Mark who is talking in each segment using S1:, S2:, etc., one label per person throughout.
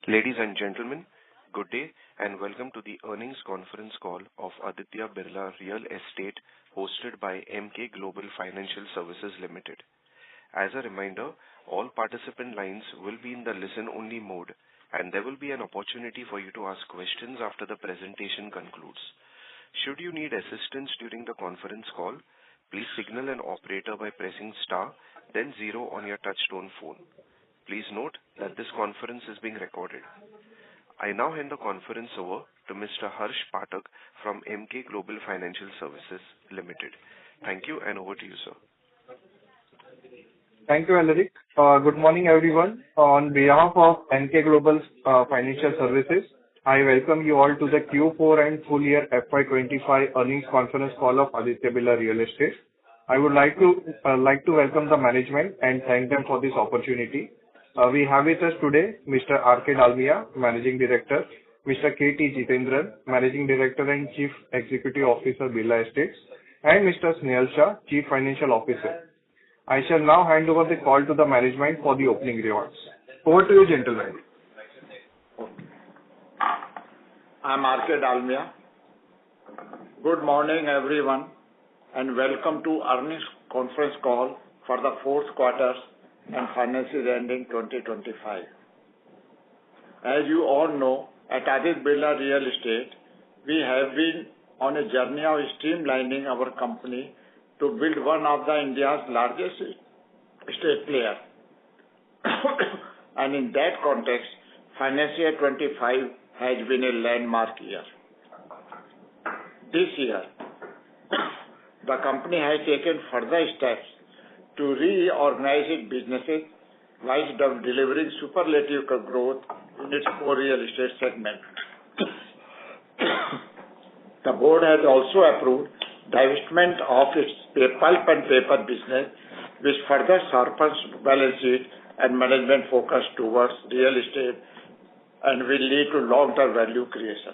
S1: Ladies and gentlemen, good day and welcome to the earnings conference call of Aditya Birla Real Estate hosted by Emkay Global Financial Services Limited. As a reminder, all participant lines will be in the listen-only mode and there will be an opportunity for you to ask questions after the presentation concludes. Should you need assistance during the conference call, please signal an operator by pressing star, then 0 on your touchtone phone. Please note that this conference is being recorded. I now hand the conference over to Mr. Harsh Pathak from Emkay Global Financial Services Limited. Thank you and over to you, sir.
S2: Thank you, Alaric. Good morning, everyone. On behalf of Emkay Global Financial Services, I welcome you all to the Q4 and full year FY25 earnings conference call of Aditya Birla Real Estate. I would like to welcome the management and thank them for this opportunity. We have with us today Mr. R.K. Dalmia, Managing Director, Mr. K.T. Jitendran, Managing Director and Chief Executive Officer, Birla Estates, and Mr. Snehal Shah, Chief Financial Officer. I shall now hand over the call to the management for the opening remarks. Over to you, gentlemen.
S3: I'm R.K. Dalmia. Good morning, everyone, and welcome to earnings conference call for the fourth quarter and financial year ending 2025. As you all know, at Aditya Birla Real Estate, we have been on a journey of streamlining our company to build one of India's largest estate player. And in that context, financial year 25 has been a landmark year. This year, the company has taken further steps to reorganize its businesses while delivering superlative growth in its core real estate segment. The board has also approved divestment of its pulp and paper business, which further sharpens balance sheet and management focus towards real estate and will lead to long-term value creation.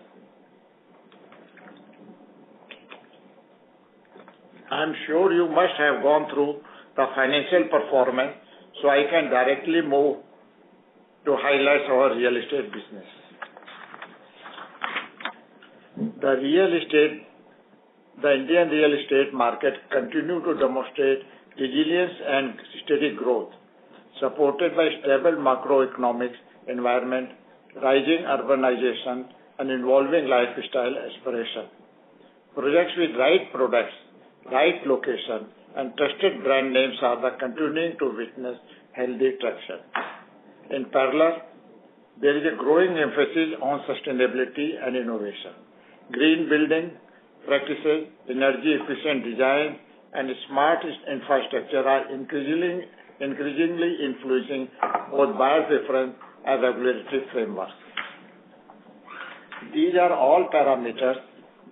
S3: I am sure you must have gone through the financial performance, so I can directly move to highlight our real estate business. The Indian real estate market continued to demonstrate resilience and steady growth, supported by stable macroeconomic environment, rising urbanization, and evolving lifestyle aspiration. Projects with right products, right location, and trusted brand names are continuing to witness healthy traction. In parallel, there is a growing emphasis on sustainability and innovation. Green building practices, energy-efficient design, and smart infrastructure are increasingly influencing both buyer preference and regulatory frameworks. These are all parameters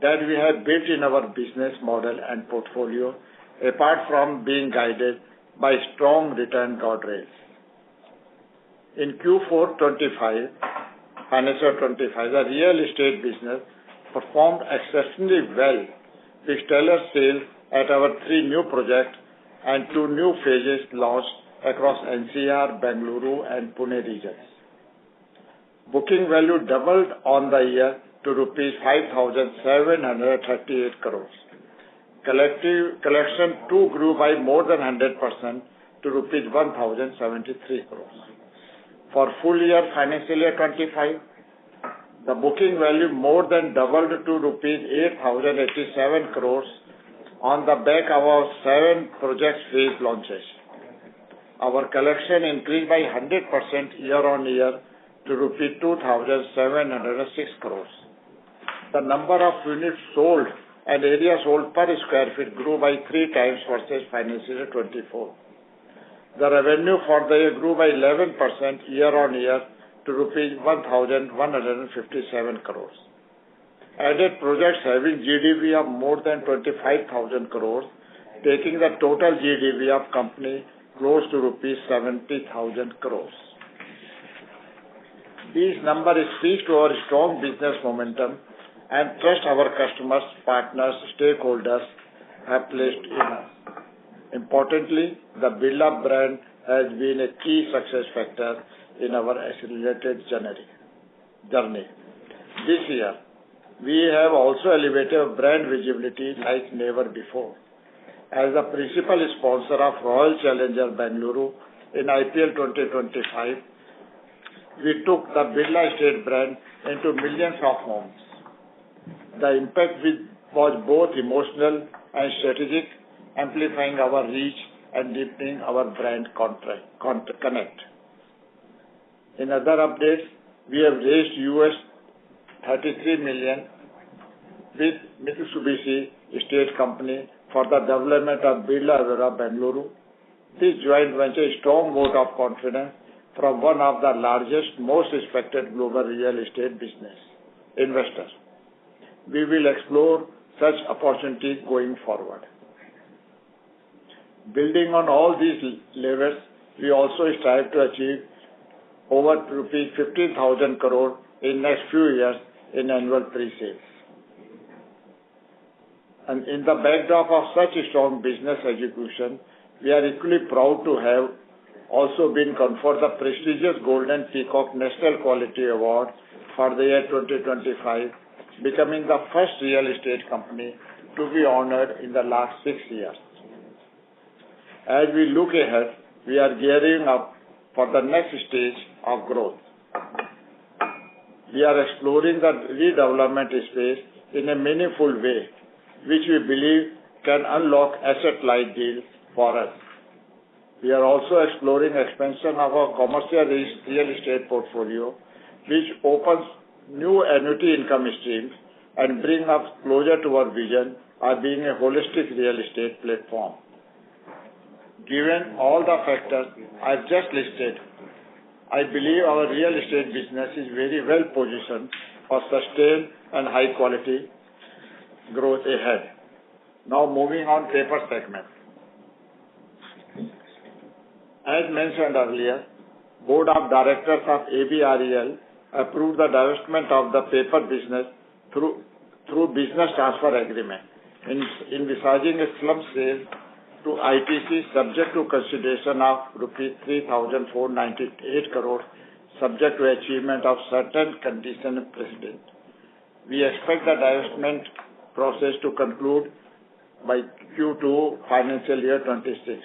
S3: that we have built in our business model and portfolio, apart from being guided by strong return guardrails. In Q4 25, financial 25, the real estate business performed exceptionally well with stellar sales at our 3 new projects and 2 new phases launched across NCR, Bengaluru, and Pune regions. Booking value doubled on the year to rupees 5,738 crores. Collection too grew by more than 100% to rupees 1,073 crores. For full year financial year 25, the booking value more than doubled to rupees 8,087 crores on the back of our 7 project phase launches. Our collection increased by 100% year on year to rupees 2,706 crores. The number of units sold and area sold per square feet grew by 3 times versus financial year 24. The revenue for the year grew by 11% year on year to rupees 1,157 crores. Added projects having GDV of more than 25,000 crores, taking the total GDV of company close to rupees 70,000 crores. These numbers speak to our strong business momentum and trust our customers, partners, stakeholders have placed in us. Importantly, the Birla brand has been a key success factor in our accelerated journey. journey. This year, we have also elevated brand visibility like never before. As the principal sponsor of Royal Challenger Bengaluru in IPL 2025, we took the Birla Estate brand into millions of homes. The impact was both emotional and strategic, amplifying our reach and deepening our brand connect. In other updates, we have raised $33 million with Mitsubishi Estate Company for the development of Birla Evera Bengaluru. This joint venture is a strong vote of confidence from one of the largest, most respected global real estate business investors. We will explore such opportunities going forward. Building on all these levers, we also strive to achieve over rupees 15,000 crore in next few years in annual pre-sales. And in the backdrop of such strong business execution, we are equally proud to have also been conferred the prestigious Golden Peacock National Quality Award for the year 2025, becoming the first real estate company to be honored in the last 6 years. As we look ahead, we are gearing up for the next stage of growth. We are exploring the redevelopment space in a meaningful way, which we believe can unlock asset-light deals for us. We are also exploring expansion of our commercial real estate portfolio, which opens new annuity income streams and brings us closer to our vision of being a holistic real estate platform. Given all the factors I've just listed, I believe our real estate business is very well positioned for sustained and high quality growth ahead. Now moving on paper segment. As mentioned earlier, Board of Directors of ABREL approved the divestment of the paper business through business transfer agreement, envisaging a slump sale to ITC subject to consideration of rupees 3,498 crore, subject to achievement of certain conditions precedent. We expect the divestment process to conclude by Q2 financial year 26.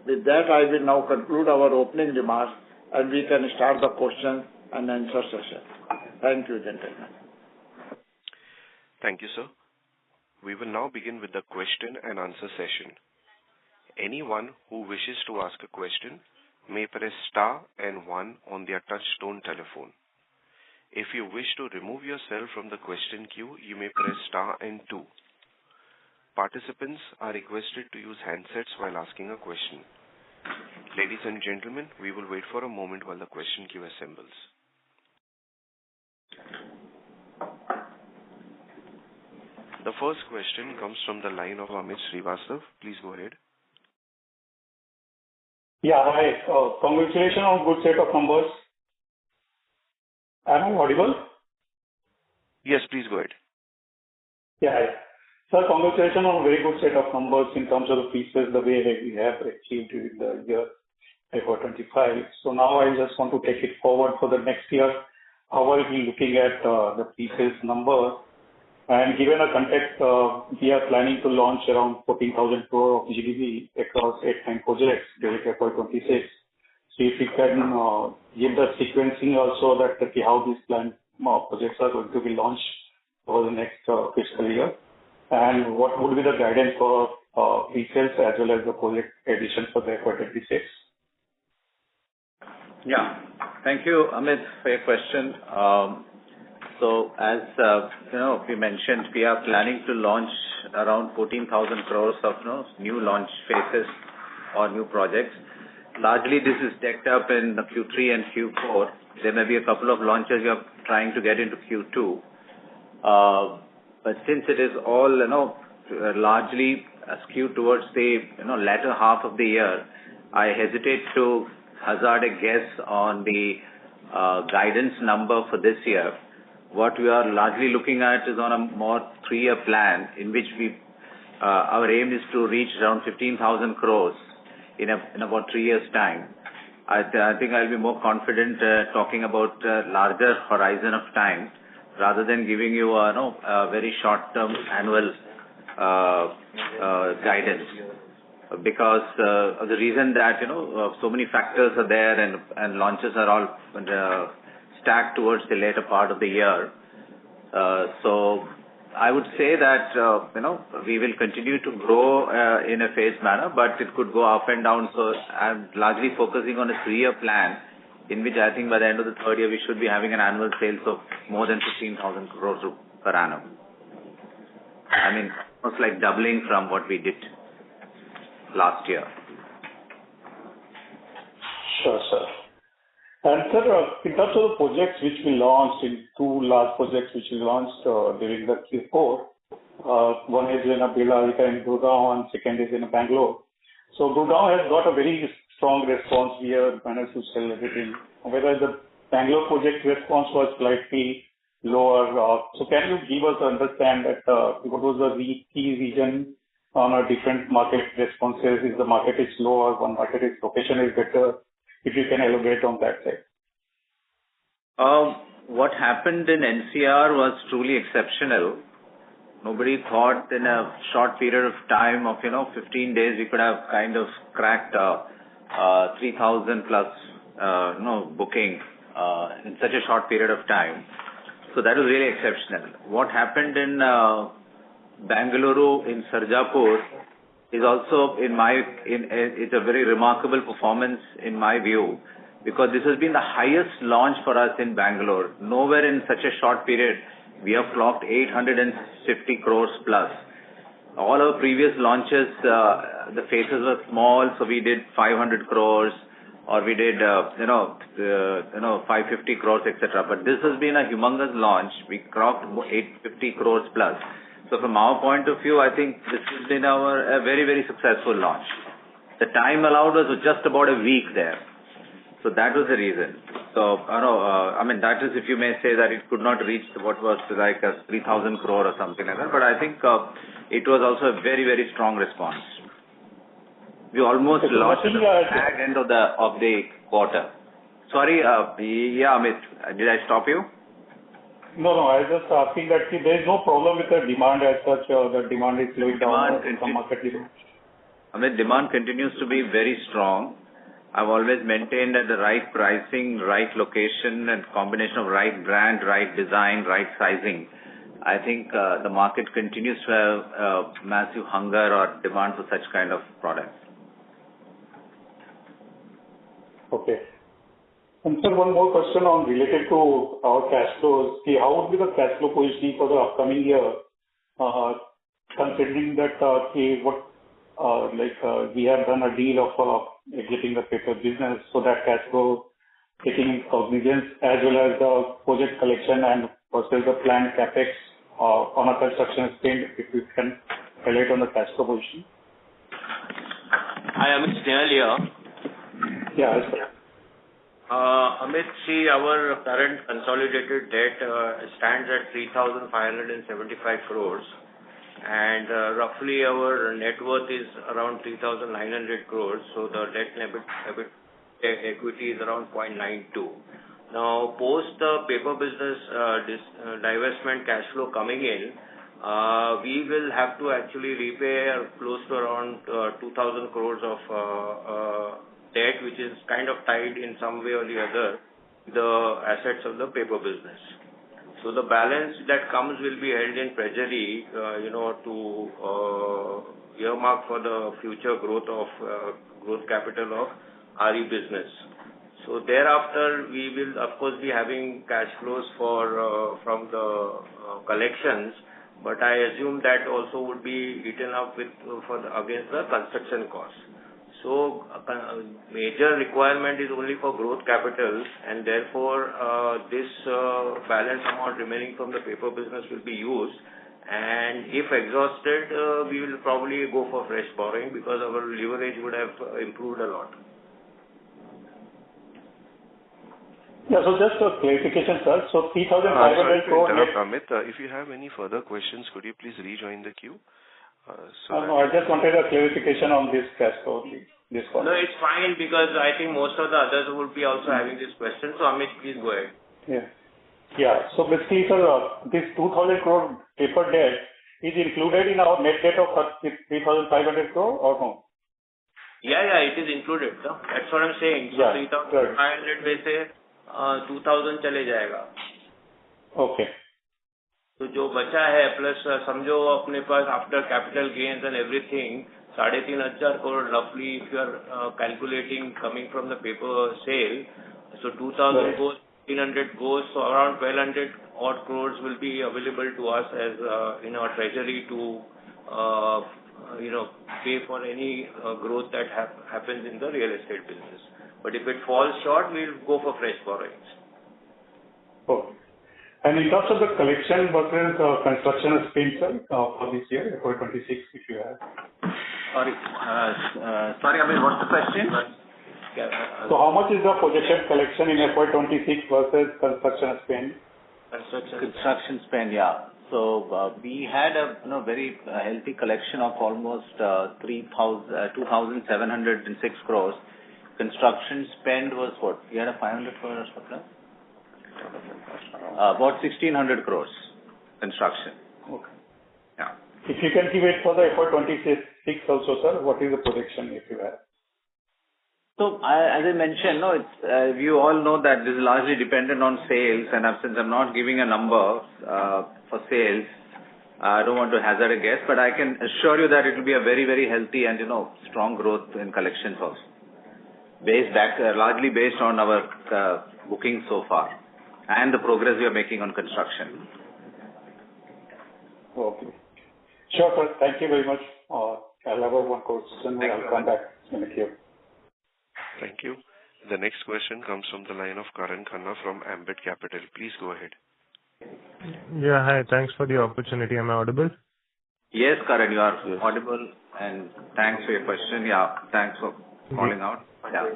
S3: With that, I will now conclude our opening remarks and we can start the question and answer session. Thank you, gentlemen.
S1: Thank you, sir. We will now begin with the question and answer session. Anyone who wishes to ask a question may press star and 1 on their touch-tone telephone. If you wish to remove yourself from the question queue, you may press star and 2. Participants are requested to use handsets while asking a question. Ladies and gentlemen, we will wait for a moment while the question queue assembles. The first question comes from the line of Amit Srivastava. Please go ahead.
S4: Yeah, hi. Congratulations on good set of numbers. Am I audible?
S1: Yes, please go ahead.
S4: Yeah. Sir, congratulations on a very good set of numbers in terms of the pieces, the way that we have achieved during the year FY25. So now I just want to take it forward for the next year. How are we looking at the pieces number? And given a context, we are planning to launch around 14,000 crore of GDV across 8-9 projects during FY26. So if you can give the sequencing also that how these planned projects are going to be launched over the next fiscal year. And what would be the guidance for pre-sales as well as the project addition for the FY26?
S5: Yeah. Thank you, Amit, for your question. So as we mentioned, we are planning to launch around 14,000 crores of new launch phases or new projects. Largely, this is decked up in the Q3 and Q4. There may be a couple of launches we are trying to get into Q2. But since it is all largely skewed towards the latter half of the year, I hesitate to hazard a guess on the guidance number for this year. What we are largely looking at is on a more 3-year plan in which our aim is to reach around 15,000 crores in about 3 years' time. I think I'll be more confident talking about larger horizon of time rather than giving you a very short-term annual guidance, because of the reason that so many factors are there and launches are all stacked towards the later part of the year. So I would say that we will continue to grow in a phased manner, but it could go up and down. So I'm largely focusing on a 3-year plan, in which I think by the end of the 3rd year we should be having an annual sales of more than 15,000 crores per annum. I mean, almost like doubling from what we did last year.
S4: Sure, sir. And sir, in terms of the projects which we launched, in 2 large projects which we launched during the Q4, one is in Birla in Gurgaon and second is in Bangalore. So Gurgaon has got a very strong response. We have managed to sell everything. Whereas the Bangalore project response was slightly lower. So can you give us understand that what was the key reason on a different market responses? Is the market is lower, one market is location is better? If you can elaborate on that side.
S5: What happened in NCR was truly exceptional. Nobody thought in a short period of time of 15 days we could have kind of cracked 3,000 plus booking in such a short period of time. So that was really exceptional. What happened in Bengaluru in Sarjapur is also it's a very remarkable performance in my view, because this has been the highest launch for us in Bangalore. Nowhere in such a short period we have clocked 850 crores plus. All our previous launches, the phases were small, so we did 500 crores or we did 550 crores, etc. But this has been a humongous launch. We clocked 850 crores plus. So from our point of view, I think this has been a very, very successful launch. The time allowed was just about a week there. So that was the reason. So, that is, if you may say that it could not reach what was like a 3,000 crore or something like that. But I think it was also a very, very strong response. We almost launched at the fag end of the quarter. Sorry, Amit, did I stop you?
S4: No, I was just asking that there is no problem with the demand as such. The demand is slowing down in some market.
S5: Demand continues to be very strong. I've always maintained that the right pricing, right location, and combination of right brand, right design, right sizing. I think the market continues to have massive hunger or demand for such kind of products.
S4: Okay. And sir, one more question related to our cash flows. How would be the cash flow positioning for the upcoming year, considering that we have done a deal of exiting the paper business, so that cash flow taking cognizance as well as the project collection and versus the planned capex on a construction spend, if you can highlight on the cash flow position.
S6: Hi, Amit, Snehal here.
S4: Yeah, sir.
S6: Amit, see, our current consolidated debt stands at 3,575 crores, and roughly our net worth is around 3,900 crores. So the debt equity is around 0.92. Now, post the paper business divestment cash flow coming in, we will have to actually repay close to around 2,000 crores of debt, which is kind of tied in some way or the other the assets of the paper business. So the balance that comes will be held in treasury, to earmark for the future growth capital of RE business. So thereafter, we will of course be having cash flows from the collections, but I assume that also would be eaten up against the construction costs. So major requirement is only for growth capital, and therefore this balance amount remaining from the paper business will be used. And if exhausted, we will probably go for fresh borrowing because our leverage would have improved a lot.
S4: Yeah, so just a clarification, sir. So 3,500 crore.
S1: Amit, if you have any further questions, could you please rejoin the queue?
S4: No, I just wanted a clarification on this cash flow. this quarter?
S6: No, it's fine because I think most of the others would be also having this question. So Amit, please go ahead.
S4: Yeah. So basically, sir, this 2,000 crore paper debt is included in our net debt of 3,500 crore or no?
S6: Yeah, it is included. No? That's what I'm saying. So 3,500 में से 2,000 चले जाएगा.
S4: Okay.
S6: तो जो बचा है plus समझो अपने पास after capital gains and everything 3,500 crore roughly if you are calculating coming from the paper sale. So 2,000 goes, 1,500 goes, so around 1,200 odd crores will be available to us as in our treasury to pay for any growth that happens in the real estate business. But if it falls short, we'll go for fresh borrowings.
S4: Okay. And in terms of the collection versus construction spend, for this year, FY26, if you have.
S5: Sorry, I mean, what's the question?
S4: So how much is the projected collection in FY26 versus construction spend?
S5: Construction spend, yeah. So we had a very healthy collection of almost 2,706 crores. Construction spend was what? We had a 500 crores surplus? About 1,600 crores construction.
S4: Okay.
S5: Yeah.
S4: If you can give it for the FY26 also, sir, what is the projection if you have?
S5: So, as I mentioned, you all know that this is largely dependent on sales, and since I'm not giving a number for sales, I don't want to hazard a guess, but I can assure you that it will be a very, very healthy and strong growth in collections also, largely based on our bookings so far and the progress we are making on construction.
S4: Okay. Sure, sir. Thank you very much. I'll have one question. I'll come back in a queue.
S1: Thank you. The next question comes from the line of Karan Khanna from Ambit Capital. Please go ahead.
S7: Yeah, hi. Thanks for the opportunity. Am I audible?
S5: Yes, Karan, you are audible, and thanks for your question. Yeah, thanks for calling out. Yeah.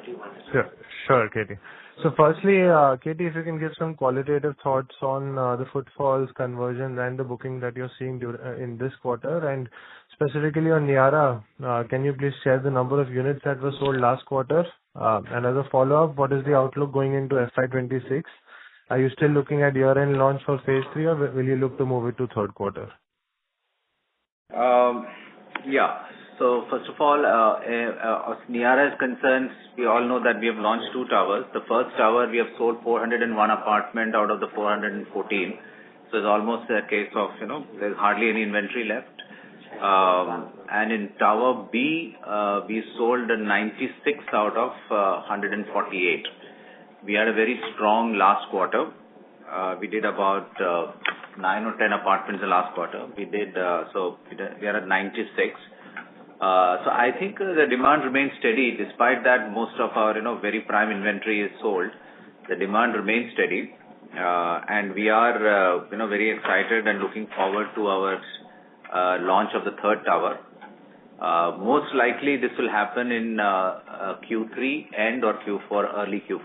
S7: Sure, Katie. So firstly, Katie, if you can give some qualitative thoughts on the footfalls, conversions, and the booking that you're seeing in this quarter, and specifically on Niara, can you please share the number of units that were sold last quarter? And as a follow-up, what is the outlook going into FY26? Are you still looking at year-end launch for phase 3, or will you look to move it to third quarter?
S5: Yeah. So first of all, as Niara is concerned, we all know that we have launched 2 towers. The first tower, we have sold 401 apartments out of the 414. So it's almost a case of, there's hardly any inventory left. And in Tower B, we sold 96 out of 148. We had a very strong last quarter. We did about 9 or 10 apartments in the last quarter. We are at 96. So I think the demand remains steady despite that most of our very prime inventory is sold. The demand remains steady, and we are very excited and looking forward to our launch of the third tower. Most likely this will happen in Q3 end or Q4, early Q4.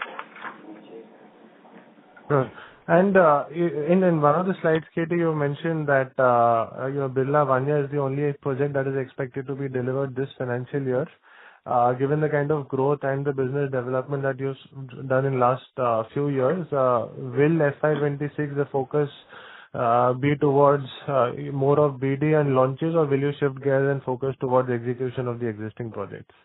S7: Sure. And in one of the slides, Katie, you mentioned that Birla Vanya is the only project that is expected to be delivered this financial year. Given the kind of growth and the business development that you've done in last few years, will FY26 the focus be towards more of BD and launches, or will you shift gears and focus towards execution of the existing projects?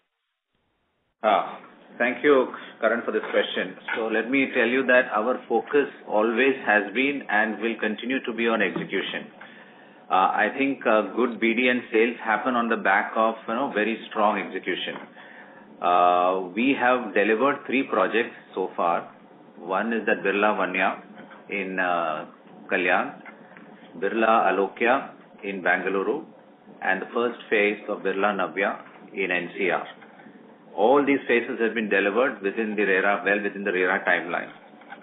S5: Thank you, Karan, for this question. So let me tell you that our focus always has been and will continue to be on execution. I think good BD and sales happen on the back of very strong execution. We have delivered 3 projects so far. One is the Birla Vanya in Kalyan, Birla Alokya in Bangalore, and the first phase of Birla Navya in NCR. All these phases have been delivered within the RERA timeline,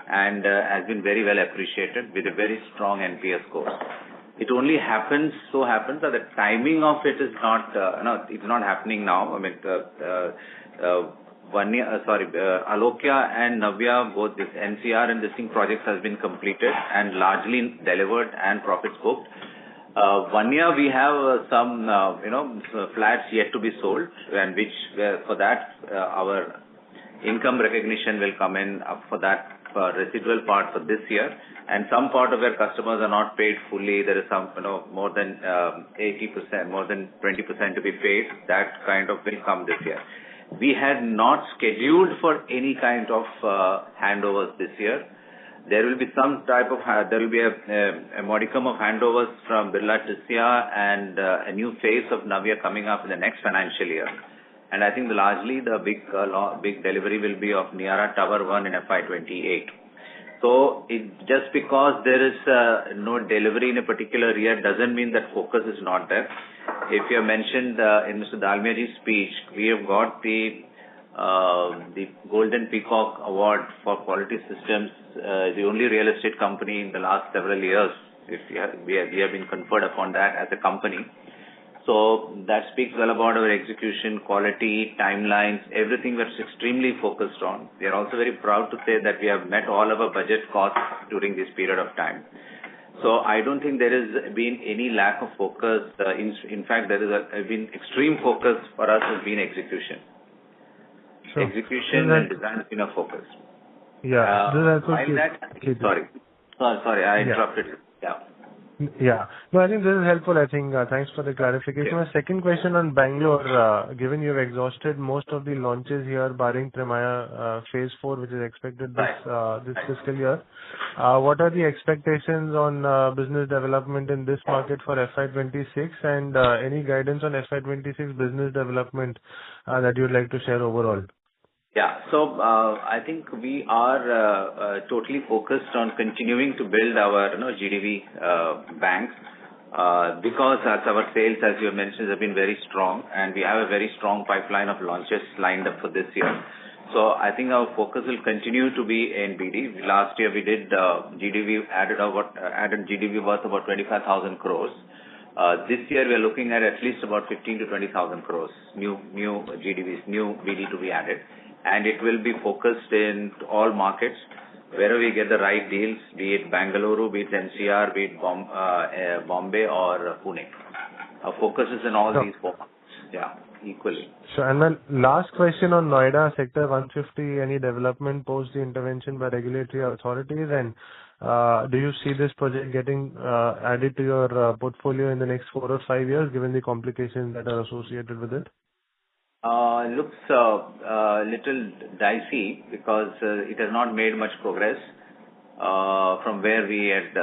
S5: and has been very well appreciated with a very strong NPS score. It only happens that the timing of it is not, it's not happening now. I mean, Alokya and Navya, both this NCR and this projects has been completed and largely delivered and profits booked. Vanya, we have some, flats yet to be sold, and for that, our income recognition will come in for that residual part for this year. And some part of our customers are not paid fully. There is some, more than 80%, more than 20% to be paid. That kind of will come this year. We had not scheduled for any kind of handovers this year. There will be some type of, there will be a modicum of handovers from Birla Tisya and a new phase of Navya coming up in the next financial year. And I think largely the big delivery will be of Niara Tower 1 in FY28. So just because there is no delivery in a particular year doesn't mean that focus is not there. If you have mentioned in Mr. Dalmiaji's speech, we have got the Golden Peacock Award for quality systems, the only real estate company in the last several years. We have been conferred upon that as a company. So that speaks well about our execution, quality, timelines, everything we're extremely focused on. We are also very proud to say that we have met all of our budget costs during this period of time. So I don't think there has been any lack of focus. In fact, there has been extreme focus for us has been execution. Sure. Execution and design has been a focus.
S7: Yeah.
S5: Sorry, I interrupted you.
S7: Yeah. No, I think this is helpful. I think thanks for the clarification. My second question on Bangalore, given you've exhausted most of the launches here, barring Trimaya Phase 4, which is expected this fiscal year, what are the expectations on business development in this market for FY26, and any guidance on FY26 business development that you'd like to share overall?
S5: Yeah. So I think we are totally focused on continuing to build our GDV bank because as our sales, as you mentioned, have been very strong, and we have a very strong pipeline of launches lined up for this year. So I think our focus will continue to be in BD. Last year we did GDV added GDV worth about 25,000 crores. This year we are looking at least about 15 to 20,000 crores new GDVs, new BD to be added. And it will be focused in all markets, wherever we get the right deals, be it Bangalore, be it NCR, be it Bombay or Pune. Our focus is in all these four markets. Yeah, equally.
S7: So, and my last question on Noida Sector 150, any development post the intervention by regulatory authorities, and do you see this project getting added to your portfolio in the next 4 or 5 years, given the complications that are associated with it?
S5: Looks a little dicey because it has not made much progress from where we had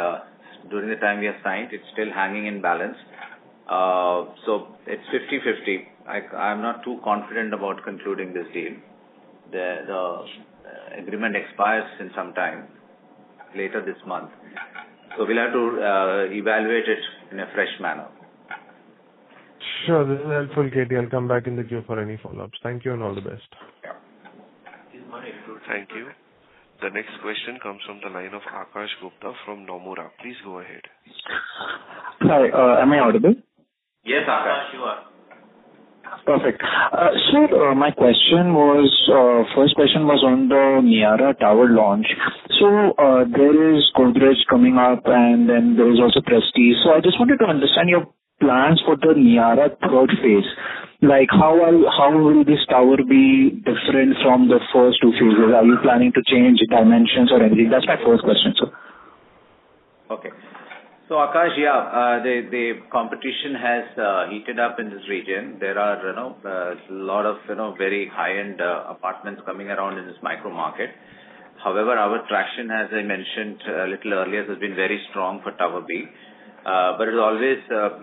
S5: during the time we have signed. It's still hanging in balance. So it's 50-50. I'm not too confident about concluding this deal. The agreement expires in some time later this month. So we'll have to evaluate it in a fresh manner.
S7: Sure, this is helpful, Katie. I'll come back in the queue for any follow-ups. Thank you and all the best.
S1: Thank you. The next question comes from the line of Akash Gupta from Nomura. Please go ahead.
S8: Hi, am I audible?
S5: Yes, Akash, you are.
S8: Perfect. Sir, my question was, first question was on the Niara Tower launch. So there is Godrej coming up, and then there is also Prestige. So I just wanted to understand your plans for the Niara third phase. Like how will this tower be different from the first two phases? Are you planning to change dimensions or anything? That's my first question, sir.
S5: Okay. So Akash, the competition has heated up in this region. There are a lot of very high-end apartments coming around in this micro market. However, our traction, as I mentioned a little earlier, has been very strong for Tower B. But it's always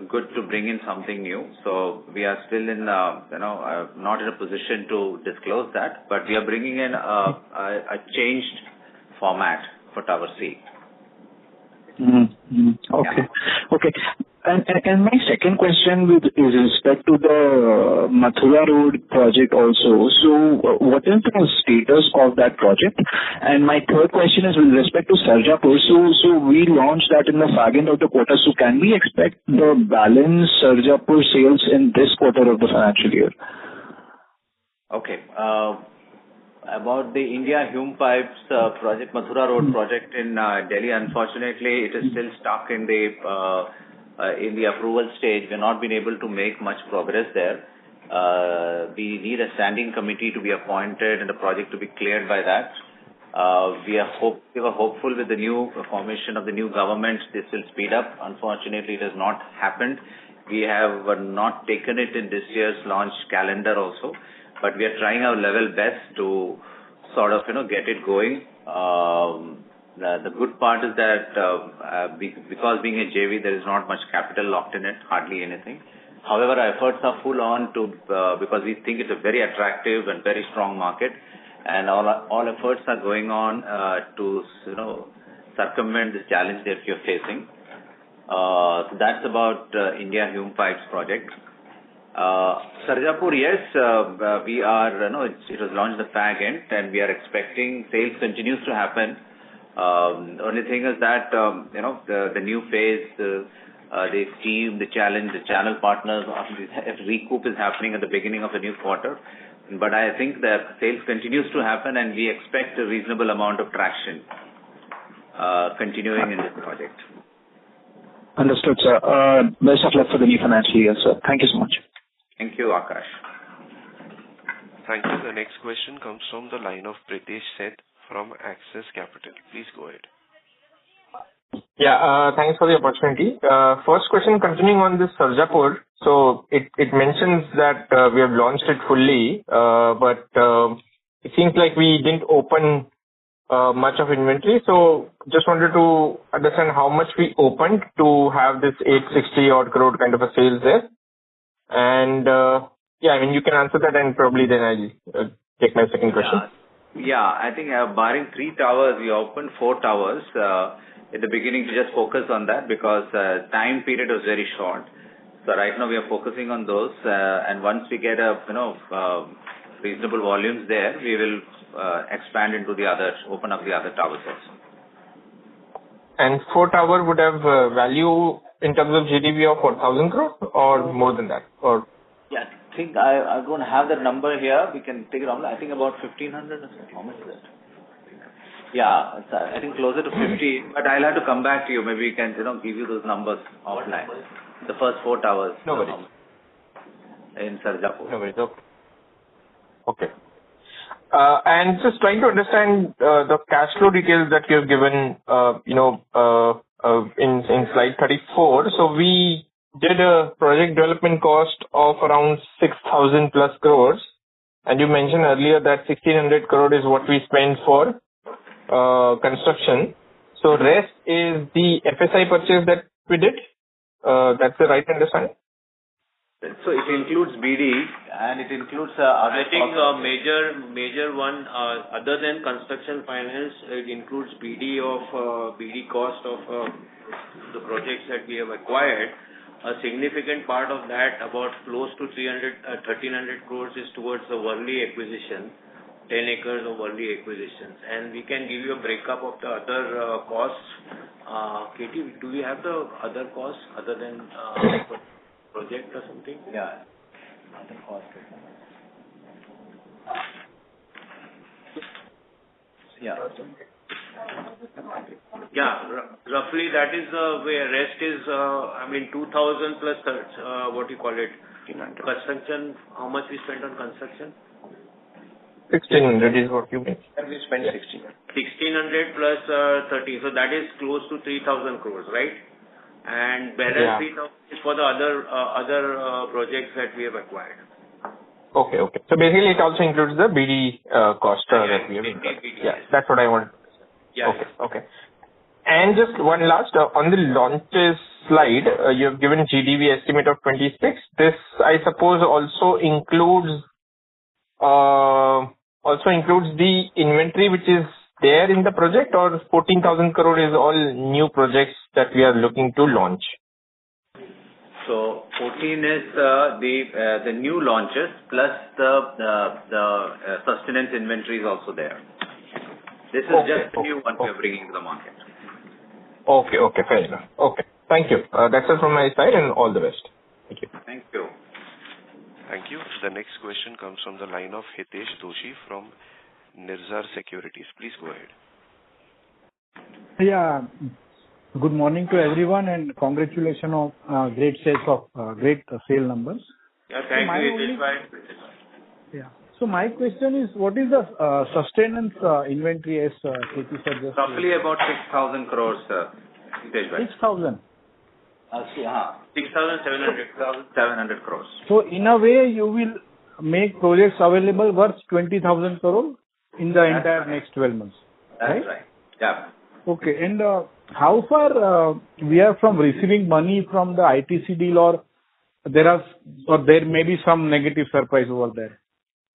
S5: good to bring in something new. So we are still in not in a position to disclose that, but we are bringing in a changed format for Tower C.
S8: Mm-hmm. Okay. Yeah. Okay. And my second question is respect to the Mathura Road project also. So what is the status of that project? And my third question is with respect to Sarjapur. So we launched that in the fag end of the quarter. So can we expect the balance Sarjapur sales in this quarter of the financial year?
S5: Okay. About the India Hume Pipes project, Mathura Road project in Delhi, unfortunately, it is still stuck in the in the approval stage. We've not been able to make much progress there. We need a standing committee to be appointed and the project to be cleared by that. We were hopeful with the new formation of the new government, this will speed up. Unfortunately, it has not happened. We have not taken it in this year's launch calendar also, but we are trying our level best to sort of, get it going. The good part is that because being a JV, there is not much capital locked in it, hardly anything. However, our efforts are full on because we think it's a very attractive and very strong market, and all efforts are going on to circumvent this challenge that you're facing. So that's about India Hume Pipes project. Sarjapur, yes, we are. It was launched the fag end, and we are expecting sales continues to happen. The only thing is that the new phase, the team, the challenge, the channel partners, recoup is happening at the beginning of a new quarter. But I think that sales continues to happen, and we expect a reasonable amount of traction continuing in this project.
S8: Understood, sir. Best of luck for the new financial year, sir. Thank you so much.
S5: Thank you, Akash.
S1: Thank you. The next question comes from the line of Pritesh Seth from Axis Capital. Please go ahead.
S9: Yeah, thanks for the opportunity. First question, continuing on this Sarjapur. So it mentions that we have launched it fully, but it seems like we didn't open much of inventory. So just wanted to understand how much we opened to have this 860 odd crore kind of a sales there. And yeah, I mean, you can answer that, and probably then I'll take my second question.
S5: Yeah, I think barring 3 towers, we opened 4 towers at the beginning to just focus on that because time period was very short. So right now we are focusing on those, and once we get reasonable volumes there, we will expand into open up the other towers also.
S9: And 4 tower would have value in terms of GDV of 4,000 crore or more than that? Or
S5: yeah, I think I don't have that number here. We can take it on. I think about 1,500 or something. How much is that? Yeah, I think closer to 50, but I'll have to come back to you. Maybe we can, give you those numbers offline. The first 4 towers.
S9: No worries.
S5: In Sarjapur.
S9: No worries. Okay. And just trying to understand the cash flow details that you have given, in slide 34. So we did a project development cost of around 6,000 plus crores, and you mentioned earlier that 1,600 crore is what we spent for construction. So rest is the FSI purchase that we did. That's the right understanding?
S5: So it includes BD and it includes other.
S6: I think major one other than construction finance, it includes BD cost of the projects that we have acquired. A significant part of that, about close to 1,300 crores, is towards the Worli acquisition, 10 acres of Worli acquisitions, and we can give you a breakup of the other costs. Katie, do we have the other costs other than project or something?
S5: Yeah. Other cost. Yeah.
S6: Yeah, roughly that is where rest is, 2,000 plus, what do you call it? Construction, how much we spent on construction?
S9: 1,600 is what you mean.
S6: And we spent 1,600 plus 30, so that is close to 3,000 crores, right? And balance 3,000 is for the other projects that we have acquired.
S9: Okay. So basically, it also includes the BD cost that we have incurred. Yeah, that's what I want.
S6: Yeah.
S9: Okay. And just one last, on the launches slide, you have given GDV estimate of 26. This, I suppose, also includes the inventory which is there in the project, or 14,000 crore is all new projects that we are looking to launch?
S5: So 14 is the new launches plus the sustenance inventory is also there. This is just the new one we are bringing to the market.
S9: Okay, fair enough. Okay, thank you. That's it from my side, and all the best. Thank you.
S5: Thank you.
S1: Thank you. The next question comes from the line of Hitesh Doshi from Nirzar Securities. Please go ahead.
S10: Yeah. Good morning to everyone, and congratulations on great sale numbers.
S6: Yeah, thank you. It is fine.
S10: Yeah. So my question is, what is the sustenance inventory as KT sir just
S5: Roughly about 6,000 crores,
S10: 6,000?
S5: 6,700 crores.
S10: So in a way, you will make projects available worth 20,000 crore in the entire next 12 months.
S5: That's right. Yeah.
S10: Okay. And how far we are from receiving money from the ITC deal, or there may be some negative surprise over there?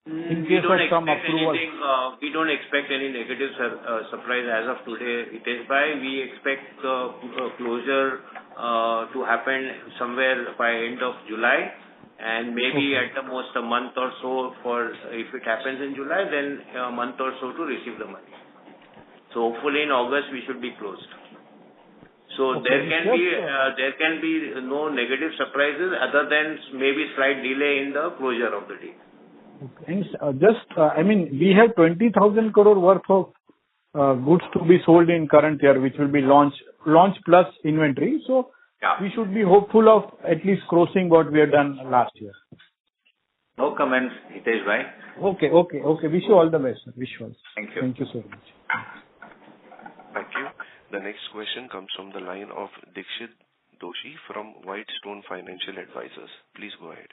S10: In case of some approval.
S6: We don't expect any negative surprise as of today. It is by we expect closure to happen somewhere by end of July, and maybe at the most a month or so if it happens in July, then a month or so to receive the money. So hopefully in August we should be closed. So there can be no negative surprises other than maybe slight delay in the closure of the deal.
S10: Okay. And we have 20,000 crore worth of goods to be sold in current year, which will be launch plus inventory. So we should be hopeful of at least crossing what we have done last year.
S5: No comments, Hitesh bhai.
S10: Okay. Wish you all the best, sir.
S5: Thank you.
S10: Thank you so much.
S1: Thank you. The next question comes from the line of Dixit Doshi from Whitestone Financial Advisors. Please go ahead.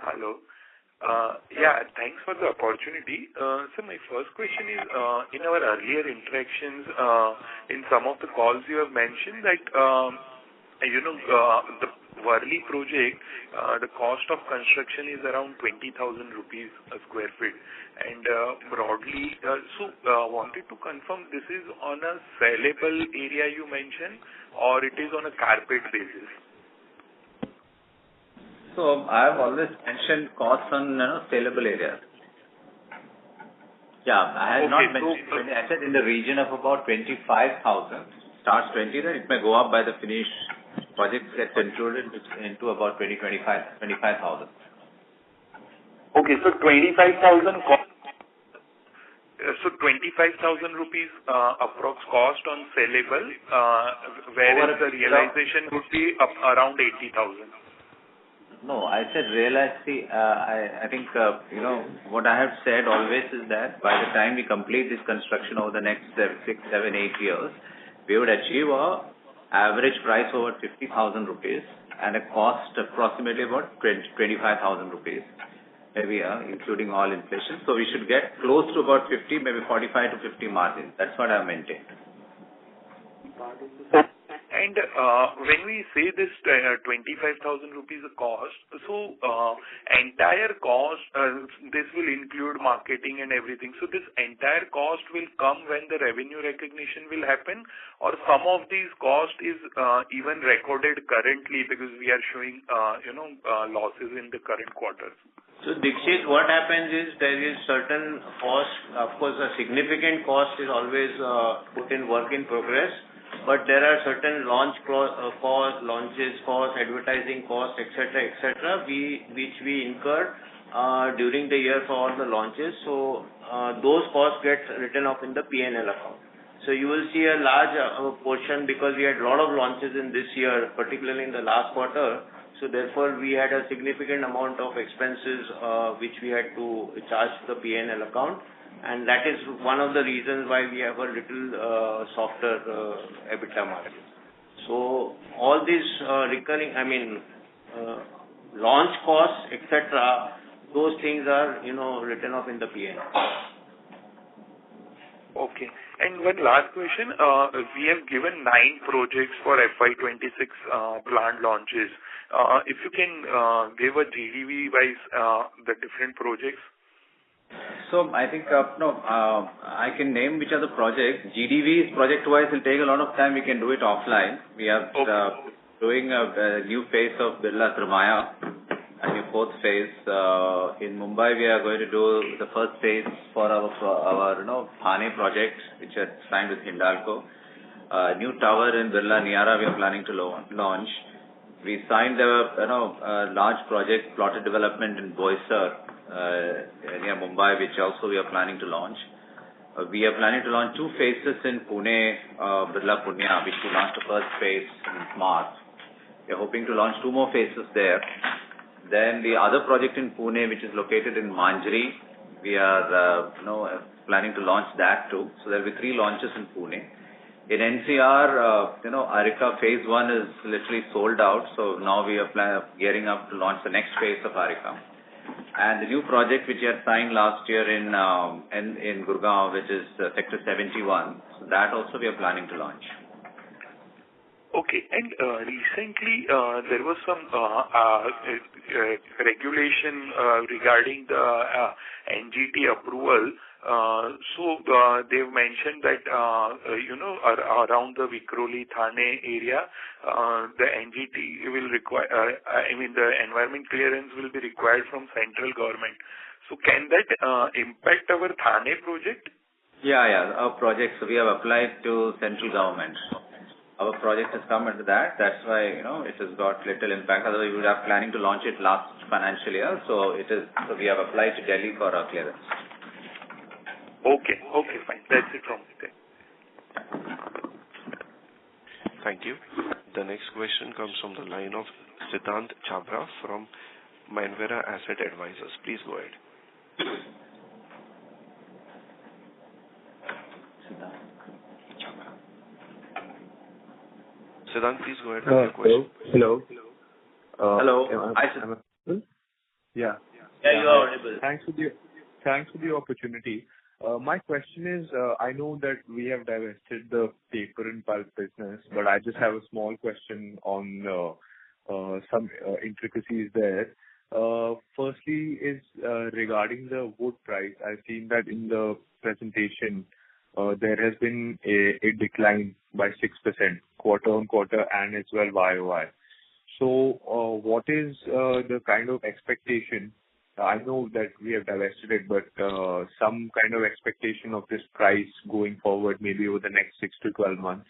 S11: Hello. Thanks for the opportunity. So my first question is, in our earlier interactions, in some of the calls you have mentioned that, the Worli project, the cost of construction is around 20,000 rupees a square feet. And broadly, wanted to confirm this is on a sellable area you mentioned, or it is on a carpet basis?
S5: So I have always mentioned costs on saleable areas. Yeah, I had not mentioned 20. I said in the region of about 25,000. Starts 20, then it may go up by the finished project gets included into about 25,000.
S11: Okay, so 25,000 cost. So 25,000 rupees approx cost on sellable, whereas the realization would be up around 80,000.
S5: No, I said realize. See, I think what I have said always is that by the time we complete this construction over the next 6, 7, 8 years, we would achieve a average price over 50,000 rupees and a cost approximately about 25,000 rupees, maybe including all inflation. So we should get close to about 50, maybe 45 to 50 margin. That's what I maintained.
S11: And when we say this 25,000 rupees a cost, so entire cost, this will include marketing and everything. So this entire cost will come when the revenue recognition will happen, or some of these cost is even recorded currently because we are showing losses in the current quarters.
S6: So Dixit, what happens is there is certain cost. Of course, a significant cost is always put in work in progress. But there are certain launch costs, launches costs, advertising costs, etc., which we incur during the year for all the launches. So those costs get written off in the P&L account. So you will see a large portion because we had a lot of launches in this year, particularly in the last quarter. So therefore, we had a significant amount of expenses which we had to charge to the P&L account. And that is one of the reasons why we have a little softer EBITDA margin. So all these recurring, launch costs, etc., those things are, written off in the P&L.
S11: Okay. And one last question. We have given 9 projects for FY26 planned launches. If you can give a GDV wise the different projects.
S5: So I think, I can name which are the projects. GDVs project-wise will take a lot of time. We can do it offline. We are doing a new phase of Birla Trimaya, a new 4th phase. In Mumbai, we are going to do the first phase for our Thane project, which are signed with Hindalco. New tower in Birla Niara we are planning to launch. We signed a large project, plotted development in Boisar, near Mumbai, which also we are planning to launch. We are planning to launch 2 phases in Pune, Birla Punya, which we launched the first phase in March. We are hoping to launch 2 more phases there. Then the other project in Pune, which is located in Manjri, we are planning to launch that too. So there will be 3 launches in Pune. In NCR, Arika phase 1 is literally sold out. So now we are gearing up to launch the next phase of Arika. And the new project which we had signed last year in Gurgaon, which is Sector 71, so that also we are planning to launch.
S11: Okay. And recently, there was some regulation regarding the NGT approval. So they've mentioned that, around the Vikhroli, Thane area, the NGT will require, the environment clearance will be required from central government. So can that impact our Thane project?
S5: Yeah. Our project, so we have applied to central government. Our project has come under that. That's why, it has got little impact. Otherwise, we would have planning to launch it last financial year. So we have applied to Delhi for our clearance.
S11: Okay, fine. That's it from me.
S1: Thank you. The next question comes from the line of Siddhant Chabra from Mindvera Asset Advisors. Please go ahead. Siddhant, please go ahead with your question.
S12: Hello.
S5: Hello. Hi, Siddhant.
S12: Yeah.
S6: Yeah, you are audible.
S12: Thanks for the opportunity. My question is, I know that we have divested the paper and pulp business, but I just have a small question on some intricacies there. Firstly is regarding the wood price. I've seen that in the presentation, there has been a decline by 6% quarter-on-quarter and as well YOY. So what is the kind of expectation? I know that we have divested it, but some kind of expectation of this price going forward, maybe over the next 6 to 12 months.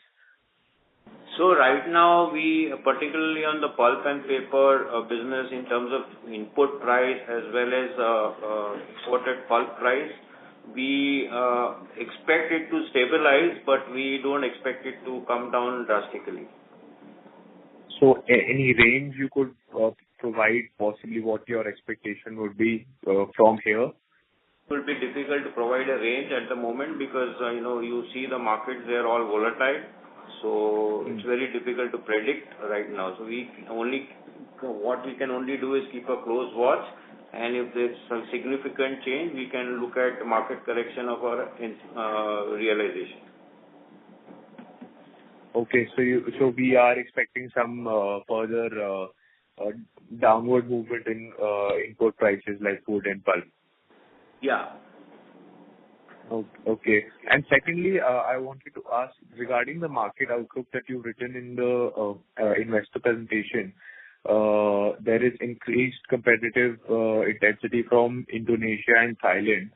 S6: So right now, we, particularly on the pulp and paper business, in terms of input price as well as exported pulp price, we expect it to stabilize, but we don't expect it to come down drastically. So
S12: any range you could provide, possibly what your expectation would be from here?
S6: It will be difficult to provide a range at the moment because, you see the markets, they're all volatile. So it's very difficult to predict right now. So what we can only do is keep a close watch. And if there's some significant change, we can look at market correction of our realization.
S12: Okay, so we are expecting some further downward movement in input prices like wood and pulp.
S6: Yeah.
S12: Okay. And secondly, I wanted to ask regarding the market outlook that you've written in the investor presentation. There is increased competitive intensity from Indonesia and Thailand.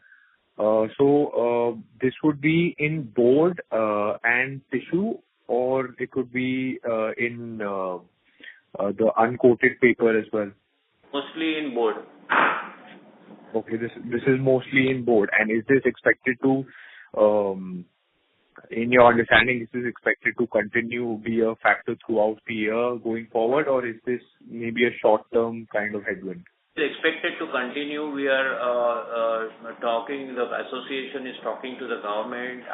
S12: So this would be in board and tissue, or it could be in the uncoated paper as well?
S6: Mostly in board.
S12: Okay, this is mostly in board. And is this expected to, in your understanding, is this expected to continue be a factor throughout the year going forward, or is this maybe a short-term kind of headwind?
S6: It's expected to continue. We are talking, the association is talking to the government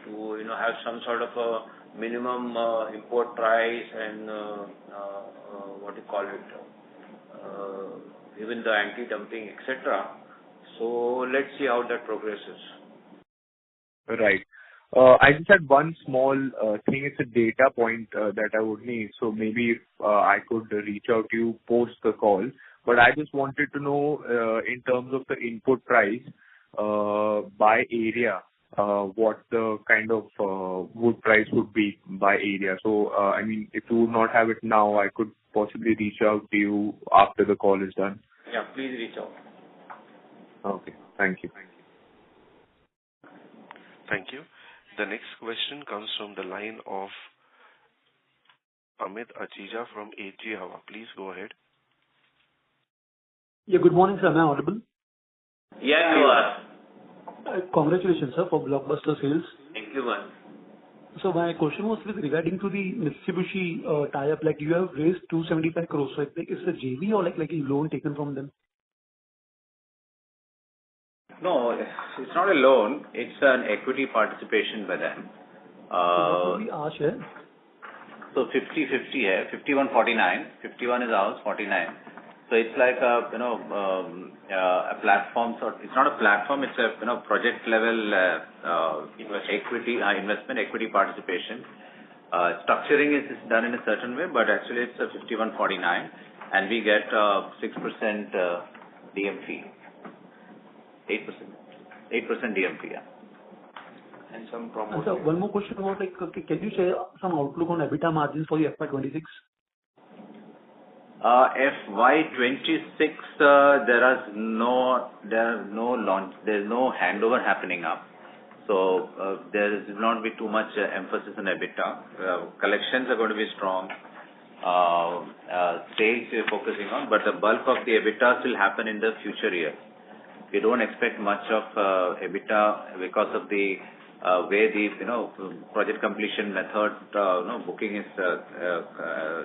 S6: to have some sort of a minimum import price and even the anti-dumping, etc. So let's see how that progresses.
S12: Right. I just had one small thing. It's a data point that I would need. So maybe I could reach out to you post the call. But I just wanted to know in terms of the input price by area, what the kind of wood price would be by area. So, if you would not have it now, I could possibly reach out to you after the call is done.
S6: Yeah, please reach out.
S12: Okay. Thank you.
S1: Thank you. The next question comes from the line of Amit Achija from AG Hava. Please go ahead.
S13: Yeah, good morning, sir. Am I audible?
S6: Yeah, you are.
S13: Congratulations, sir, for blockbuster sales.
S6: Thank you, man.
S13: So my question was regarding to the Mitsubishi tie-up. Like you have raised 275 crores. So like, is it a JV or like a loan taken from them?
S5: No, it's not a loan. It's an equity participation by them.
S13: What would be our share?
S5: So 50-50 here, 51-49. 51 is ours, 49. So it's like a platform sort. It's not a platform. It's a project level investment equity participation. Structuring is done in a certain way, but actually it's a 51-49, and we get 6% DM fee. 8% DM fee. Yeah.
S6: And some promotion.
S13: So one more question about can you share some outlook on EBITDA margins for the FY26?
S5: FY26, there's no launch. There's no handover happening up. So there will not be too much emphasis on EBITDA. Collections are going to be strong. Sales we're focusing on, but the bulk of the EBITDA will happen in the future year. We don't expect much of EBITDA because of the way the project completion method booking is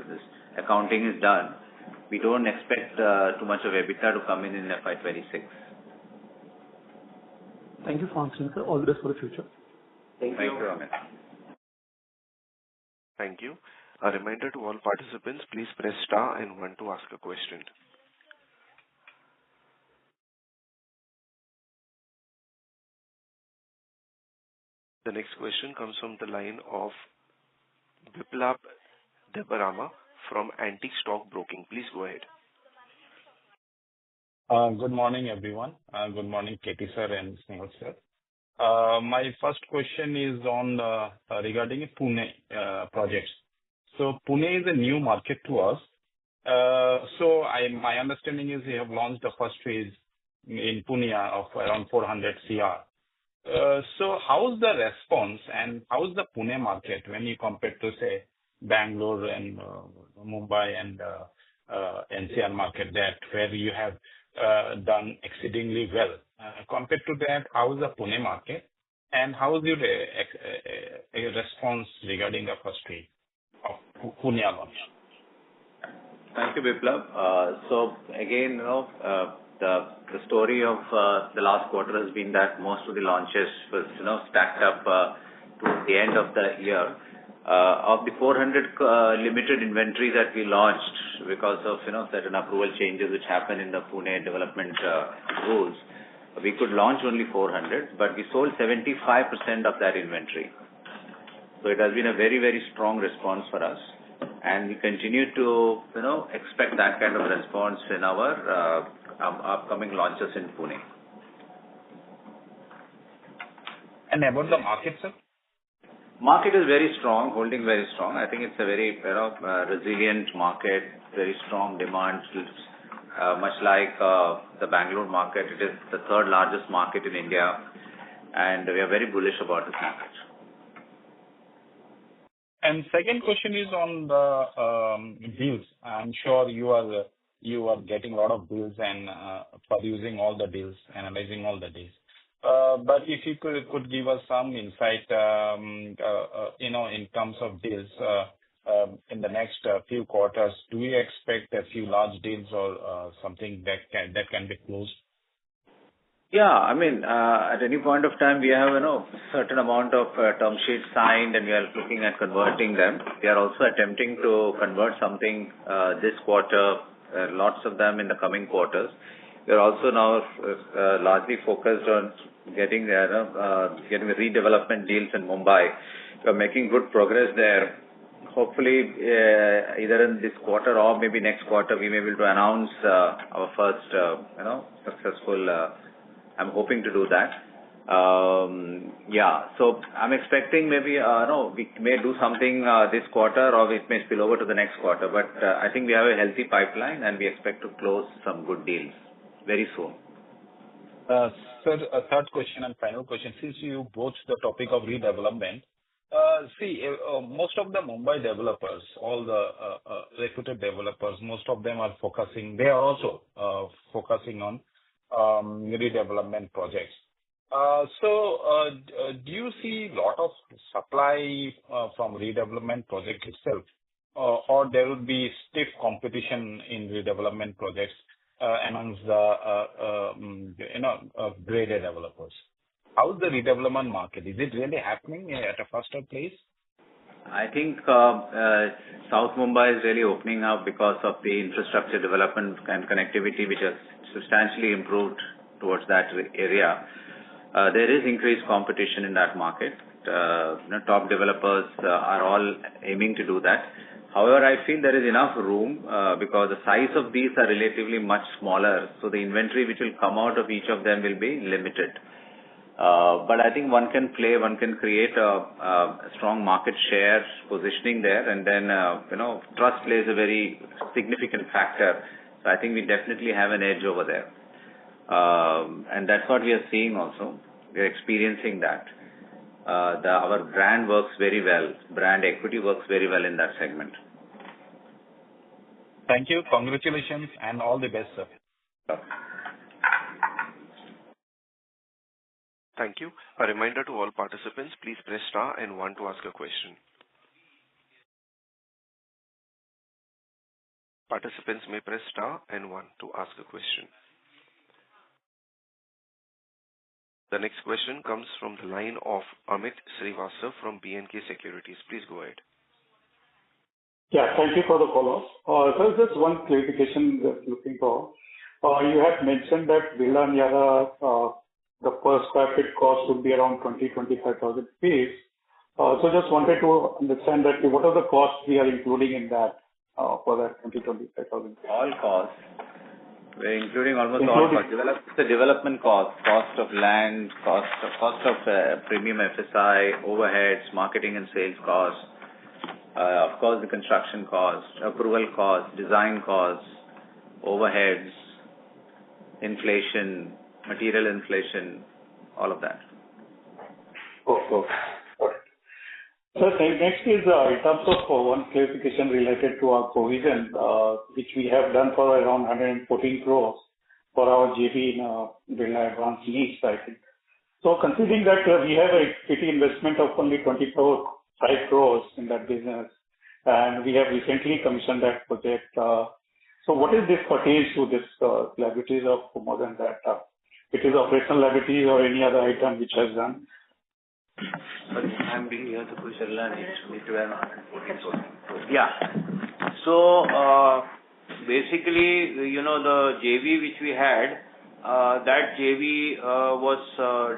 S5: this accounting is done. We don't expect too much of EBITDA to come in FY26.
S13: Thank you for answering, sir. All the best for the future.
S6: Thank you.
S5: Thank you, Amit.
S1: Thank you. A reminder to all participants, please press star and 1 to ask a question. The next question comes from the line of Biplab Debarama from Antique Stock Broking. Please go ahead.
S14: Good morning, everyone. Good morning, Katie sir and Snehal sir. My first question is on regarding Pune projects. So Pune is a new market to us. So my understanding is you have launched the first phase in Pune of around 400 CR. So how's the response and how's the Pune market when you compare to, say, Bangalore and Mumbai and NCR market, that where you have done exceedingly well? Compared to that, how is the Pune market and how is your response regarding the first phase of Pune launch?
S5: Thank you, Biplab. So again, the story of the last quarter has been that most of the launches was stacked up to the end of the year. Of the 400 limited inventory that we launched because of certain approval changes which happened in the Pune development rules, we could launch only 400, but we sold 75% of that inventory. So it has been a very, very strong response for us, and we continue to expect that kind of response in our upcoming launches in Pune.
S14: And about the market, sir?
S5: Market is very strong, holding very strong. I think it's a very resilient market, very strong demand. Much like the Bangalore market, it is the third largest market in India, and we are very bullish about this market.
S14: And second question is on the deals. I'm sure you are getting a lot of deals and producing all the deals, analyzing all the deals. But if you could give us some insight, in terms of deals in the next few quarters, do we expect a few large deals or something that can be closed?
S5: Yeah, I mean, at any point of time, we have certain amount of term sheets signed, and we are looking at converting them. We are also attempting to convert something this quarter, lots of them in the coming quarters. We are also now largely focused on getting the redevelopment deals in Mumbai. We are making good progress there. Hopefully, either in this quarter or maybe next quarter, we may be able to announce our first, successful. I'm hoping to do that. Yeah, so I'm expecting maybe we may do something this quarter, or it may spill over to the next quarter. But I think we have a healthy pipeline, and we expect to close some good deals very soon.
S14: Sir, a third question and final question. Since you broached the topic of redevelopment, most of the Mumbai developers, all the reputed developers, most of them are focusing. They are also focusing on redevelopment projects. Do you see a lot of supply from redevelopment project itself, or there would be stiff competition in redevelopment projects amongst the graded developers? How is the redevelopment market? Is it really happening at a faster pace?
S5: I think South Mumbai is really opening up because of the infrastructure development and connectivity, which has substantially improved towards that area. There is increased competition in that market. Top developers are all aiming to do that. However, I feel there is enough room because the size of these are relatively much smaller, so the inventory which will come out of each of them will be limited. But I think one can create a strong market share positioning there, and then trust plays a very significant factor. So I think we definitely have an edge over there, and that's what we are seeing also. We are experiencing that. Our brand works very well. Brand equity works very well in that segment.
S14: Thank you. Congratulations and all the best, sir.
S1: Thank you. A reminder to all participants, please press star and 1 to ask a question. Participants may press star and 1 to ask a question. The next question comes from the line of Amit Srivastava from B&K Securities. Please go ahead.
S4: Yeah, thank you for the follow-up. So just one clarification that I'm looking for. You had mentioned that Birla Niara, the per square feet cost would be around 25,000 rupees. So just wanted to understand that what are the costs we are including in that for that 25,000?
S5: All costs. We're including almost all costs. The development cost of land, cost of premium FSI, overheads, marketing and sales costs, of course the construction costs, approval costs, design costs, overheads, inflation, material inflation, all of that.
S4: Okay. So next is in terms of one clarification related to our provision, which we have done for around 114 crores for our JV in Birla Advanced Needs, I think. So considering that we have a equity investment of only 5 crores in that business, and we have recently commissioned that project. So what is this pertains to this liabilities of more than that? It is operational liabilities or any other item which has done?
S6: I'm being here to push a line. Yeah. So basically, the JV which we had, that JV was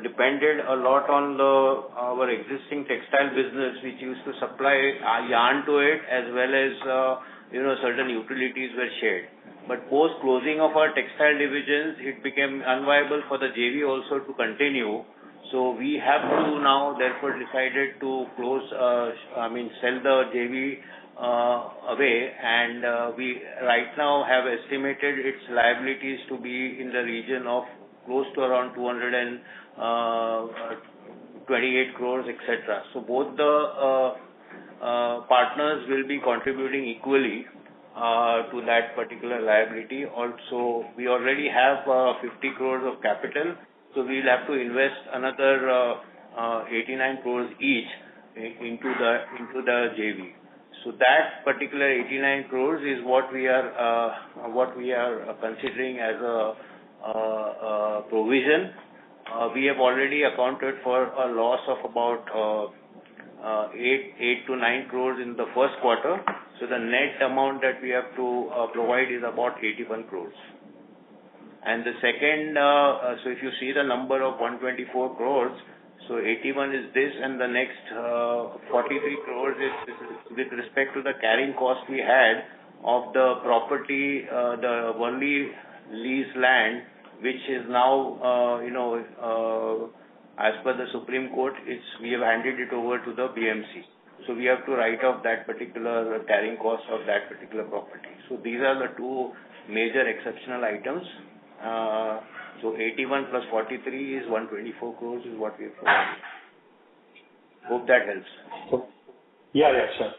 S6: depended a lot on our existing textile business, which used to supply yarn to it, as well as certain utilities were shared. But post closing of our textile divisions, it became unviable for the JV also to continue. So we have to now therefore decided to sell the JV away, and we right now have estimated its liabilities to be in the region of close to around 228 crores, etc. So both the partners will be contributing equally to that particular liability. Also, we already have 50 crores of capital. So we'll have to invest another 89 crores each into the JV. So that particular 89 crores is what we are considering as a provision. We have already accounted for a loss of about 8 to 9 crores in the first quarter. So the net amount that we have to provide is about 81 crores. And the second, so if you see the number of 124 crores, so 81 is this, and the next 43 crores is with respect to the carrying cost we had of the property, the only lease land, which is now, as per the Supreme Court, we have handed it over to the BMC. So we have to write off that particular carrying cost of that particular property. So these are the two major exceptional items. So 81 plus 43 is 124 crores is what we have provided. Hope that helps.
S4: Yeah, sure.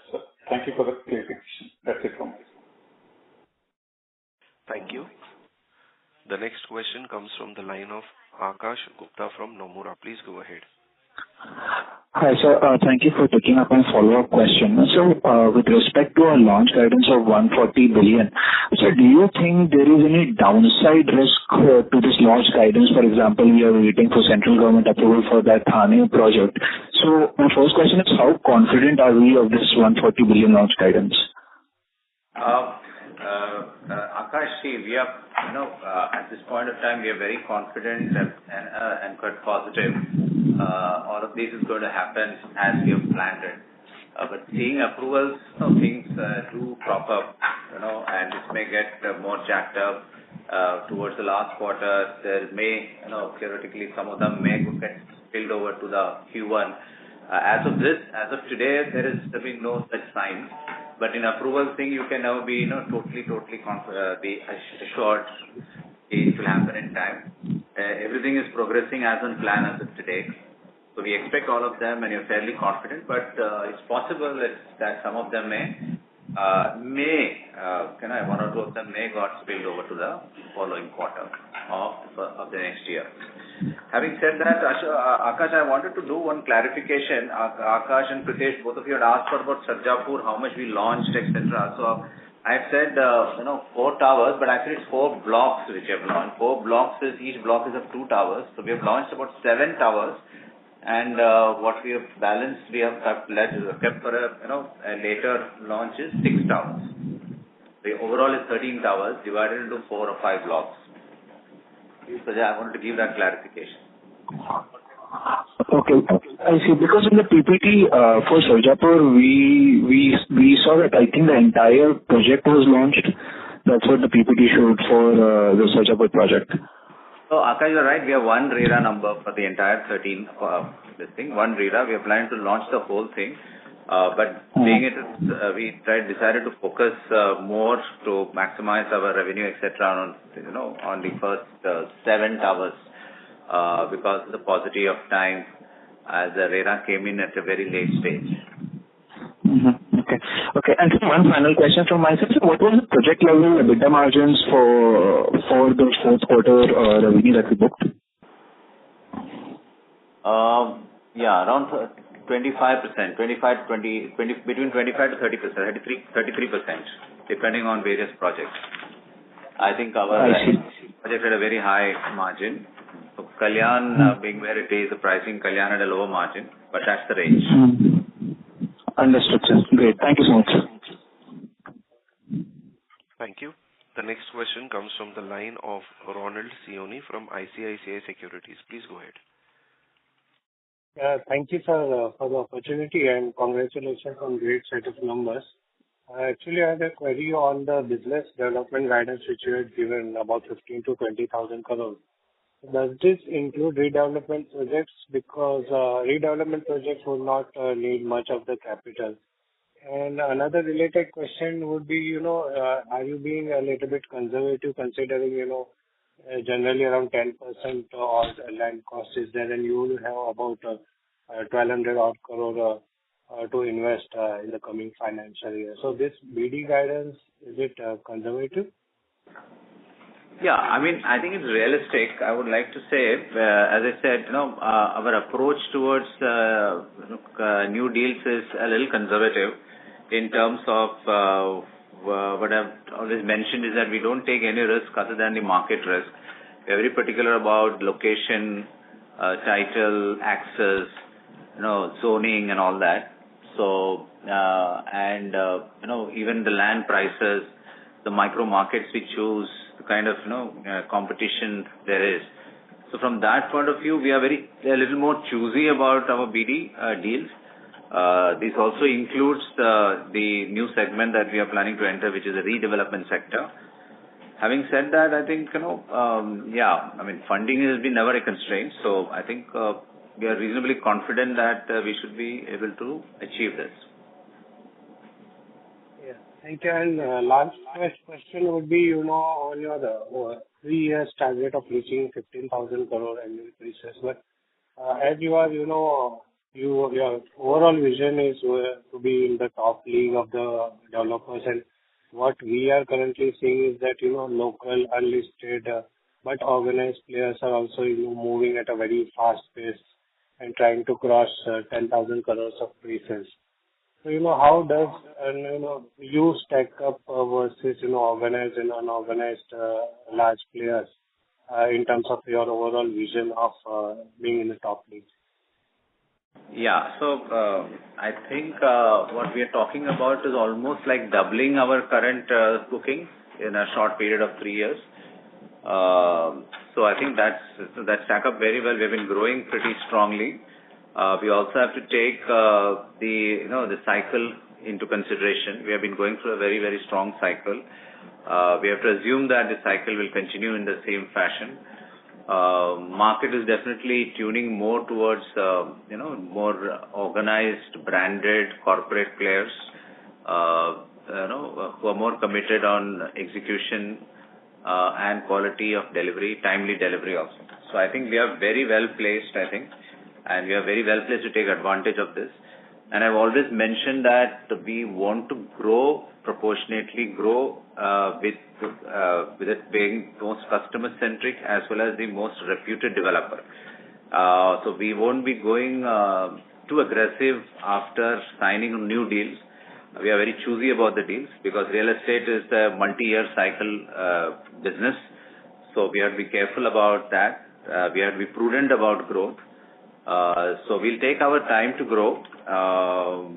S4: Thank you for the clarification. That's it from me.
S1: Thank you. The next question comes from the line of Akash Gupta from Nomura. Please go ahead.
S8: Hi, sir. Thank you for taking up my follow-up question. So, with respect to our launch guidance of 140 billion, so do you think there is any downside risk to this launch guidance? For example, we are waiting for central government approval for that Thane project. So my first question is, how confident are we of this 140 billion launch guidance?
S5: Akash, we are, at this point of time, we are very confident and quite positive. All of this is going to happen as we have planned it. But seeing approvals, things do crop up, and this may get more jacked up towards the last quarter. There may, theoretically, some of them may get spilled over to the Q1. As of today, there been no such signs. But in approval thing, you can never be, totally be assured it will happen in time. Everything is progressing as on plan as of today. So we expect all of them, and you're fairly confident. But it's possible that some of them one or two of them may got spilled over to the following quarter of the next year. Having said that, Akash, I wanted to do one clarification. Akash and Pritesh, both of you had asked about Sarjapur, how much we launched, etc. So I said, 4 towers, but actually it's 4 blocks which have launched. 4 blocks each block is of 2 towers. So we have launched about 7 towers. And what we have balanced, we have kept for a later launch is 6 towers. The overall is 13 towers divided into 4 or 5 blocks. So I wanted to give that clarification.
S8: Okay, I see. Because in the PPT for Sarjapur, we saw that I think the entire project was launched. That's what the PPT showed for the Sarjapur project.
S5: So, Akash, you're right. We have one RERA number for the entire 13, this thing. One RERA. We are planning to launch the whole thing. But being it, we decided to focus more to maximize our revenue, etc. on the first 7 towers because of the paucity of time as the RERA came in at a very late stage.
S8: Mm-hmm. Okay. And one final question from my side. So what was the project level EBITDA margins for the fourth quarter revenue that we booked?
S5: Around 25%, between 25 to 30%, 33%, depending on various projects. I think our project had a very high margin. So Kalyan, being where it is, the pricing, Kalyan had a lower margin, but that's the range.
S8: Understood, sir. Great. Thank you so much.
S1: Thank you. The next question comes from the line of Ronald Sioni from ICICI Securities. Please go ahead.
S15: Thank you, sir, for the opportunity, and congratulations on great set of numbers. Actually, I had a query on the business development guidance which you had given about 15 to 20,000 crores. Does this include redevelopment projects? Because redevelopment projects will not need much of the capital. And another related question would be, are you being a little bit conservative considering, generally around 10% of land cost is there, and you will have about 1,200 odd crore to invest in the coming financial year. So this BD guidance, is it conservative?
S5: Yeah, I think it's realistic. I would like to say, as I said, our approach towards new deals is a little conservative in terms of what I've always mentioned is that we don't take any risk other than the market risk. We're very particular about location, title, access, zoning and all that. So, even the land prices, the micro markets we choose, the kind of, competition there is. So from that point of view, we are a little more choosy about our BD deals. This also includes the new segment that we are planning to enter, which is the redevelopment sector. Having said that, I think, funding has been never a constraint. So I think we are reasonably confident that we should be able to achieve this.
S15: Yeah. Thank you. And last question would be, on your 3 years target of reaching 15,000 crore annual pre-sales. But as you are, your overall vision is to be in the top league of the developers. And what we are currently seeing is that, local unlisted but organized players are also, moving at a very fast pace and trying to cross 10,000 crores of pre-sales. So, how does, you stack up versus, organized and unorganized large players in terms of your overall vision of being in the top league?
S5: Yeah. So, I think what we are talking about is almost like doubling our current booking in a short period of 3 years. So I think that stack up very well. We've been growing pretty strongly. We also have to take the cycle into consideration. We have been going through a very, very strong cycle. We have to assume that the cycle will continue in the same fashion. Market is definitely tuning more towards more organized, branded corporate players who are more committed on execution and quality of delivery, timely delivery also. So I think we are very well placed, and we are very well placed to take advantage of this. And I've always mentioned that we want to grow proportionately, with it being most customer-centric as well as the most reputed developer. So we won't be going too aggressive after signing new deals. We are very choosy about the deals because real estate is a multi-year cycle business. So we have to be careful about that. We have to be prudent about growth. So we'll take our time to grow,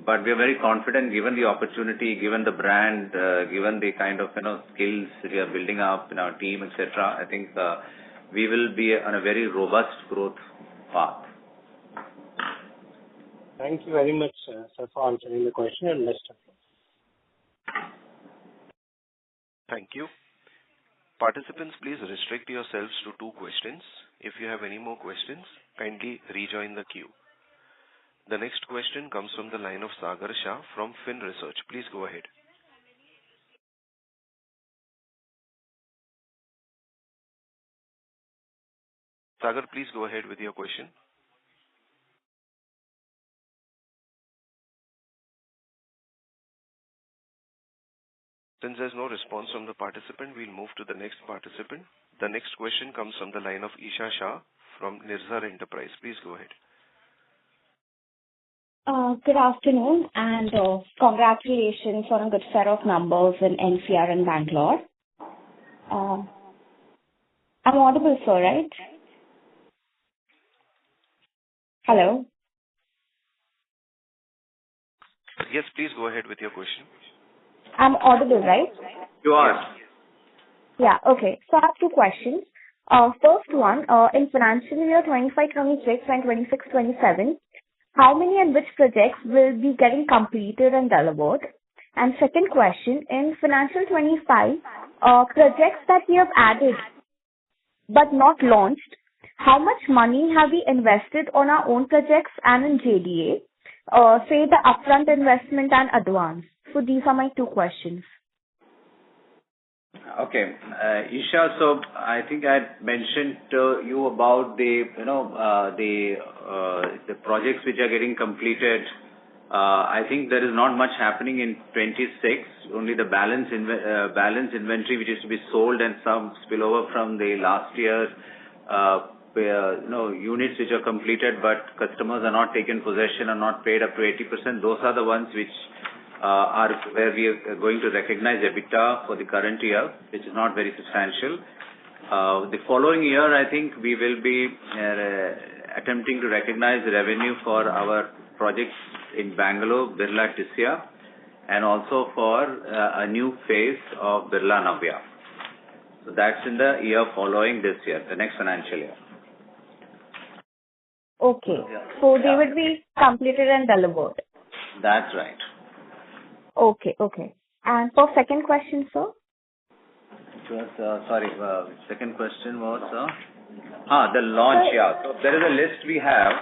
S5: but we are very confident given the opportunity, given the brand, given the kind of skills we are building up in our team, etc. I think we will be on a very robust growth path.
S15: Thank you very much, sir, for answering the question and best of luck.
S1: Thank you. Participants, please restrict yourselves to 2 questions. If you have any more questions, kindly rejoin the queue. The next question comes from the line of Sagar Shah from Fin Research. Please go ahead. Sagar, please go ahead with your question. Since there's no response from the participant, we'll move to the next participant. The next question comes from the line of Isha Shah from Nirzar Enterprise. Please go ahead.
S16: Good afternoon, and congratulations on a good set of numbers in NCR and Bangalore. I'm audible, sir, right? Hello?
S1: Yes, please go ahead with your question.
S16: I'm audible, right?
S5: You are.
S16: Yeah, okay. So I have 2 questions. First one, in financial year 25-26 and 26-27, how many and which projects will be getting completed and delivered? And second question, in financial 25, projects that we have added but not launched, how much money have we invested on our own projects and in JDA? Say the upfront investment and advance. So these are my 2 questions.
S5: Okay, Isha. So I think I mentioned to you about the projects which are getting completed. I think there is not much happening in 26. Only the balance inventory which is to be sold and some spillover from the last year. Units which are completed but customers are not taken possession or not paid up to 80%. Those are the ones which are where we are going to recognize EBITDA for the current year, which is not very substantial. The following year, I think we will be attempting to recognize the revenue for our projects in Bangalore, Birla Tisya, and also for a new phase of Birla Navya. So that's in the year following this year, the next financial year.
S16: Okay. So they will be completed and delivered.
S5: That's right.
S16: Okay. And for second question, sir?
S5: Second question was the launch. Yeah. So there is a list we have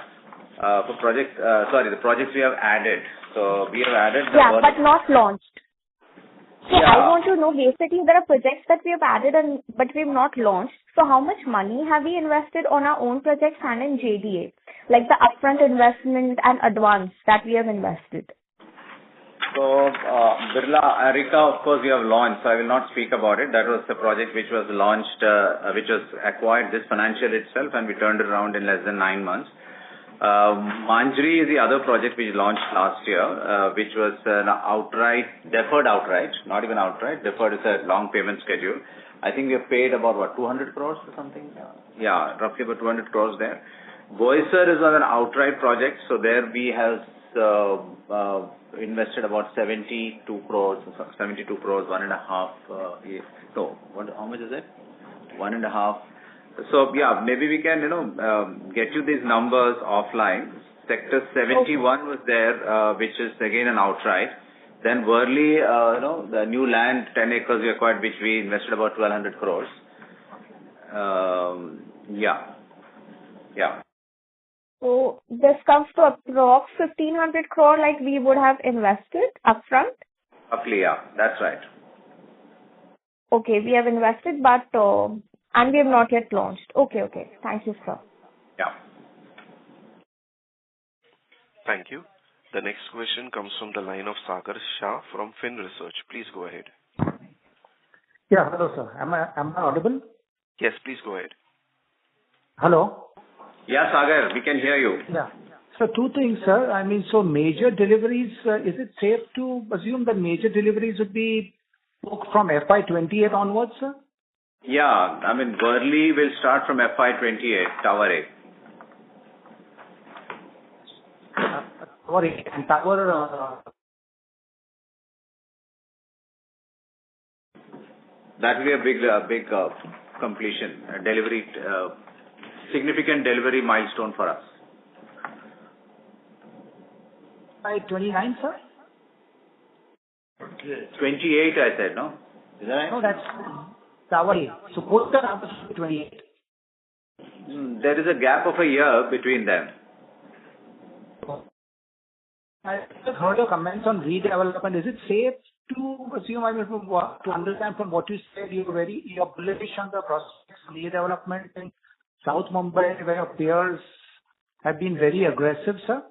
S5: for projects. The projects we have added. So we have added.
S16: But not launched. So yeah. I want to know, basically, there are projects that we have added but we have not launched. So how much money have we invested on our own projects and in JDA? Like the upfront investment and advance that we have invested.
S5: So, Birla Arika, of course, we have launched, so I will not speak about it. That was the project which was launched, which was acquired this financial itself, and we turned it around in less than 9 months. Manjri is the other project we launched last year, which was an deferred outright, not even outright. Deferred is a long payment schedule. I think we have paid about, 200 crores or something? Yeah, roughly about 200 crores there. Boisar is on an outright project, so there we have invested about 72 crores, one and a half. How much is it? 1.5. So yeah, maybe we can, get you these numbers offline. Sector 71 was there, which is again an outright. Then Worli, the new land, 10 acres we acquired, which we invested about 1,200 crores. Yeah.
S16: So this comes to approx 1,500 crore like we would have invested upfront?
S5: Roughly, yeah. That's right.
S16: Okay, we have invested, but and we have not yet launched. Okay. Thank you, sir.
S5: Yeah.
S1: Thank you. The next question comes from the line of Sagar Shah from Fin Research. Please go ahead.
S17: Yeah, hello, sir. Am I audible?
S1: Yes, please go ahead.
S17: Hello?
S5: Yeah, Sagar, we can hear you.
S17: Yeah. So two things, sir. So major deliveries, is it safe to assume that major deliveries would be booked from FY28 onwards, sir?
S5: Yeah, Worli will start from FY28, Tower A.
S17: Tower
S5: That will be a big completion, delivery, significant delivery milestone for us.
S17: By 29, sir?
S5: 28, I said, no? Is that right?
S17: No, that's Tower A. So both the numbers will be 28.
S5: There is a gap of a year between them.
S17: I just heard your comments on redevelopment. Is it safe to assume, to understand from what you said, you're bullish on the prospects of redevelopment in South Mumbai, where your peers have been very aggressive, sir?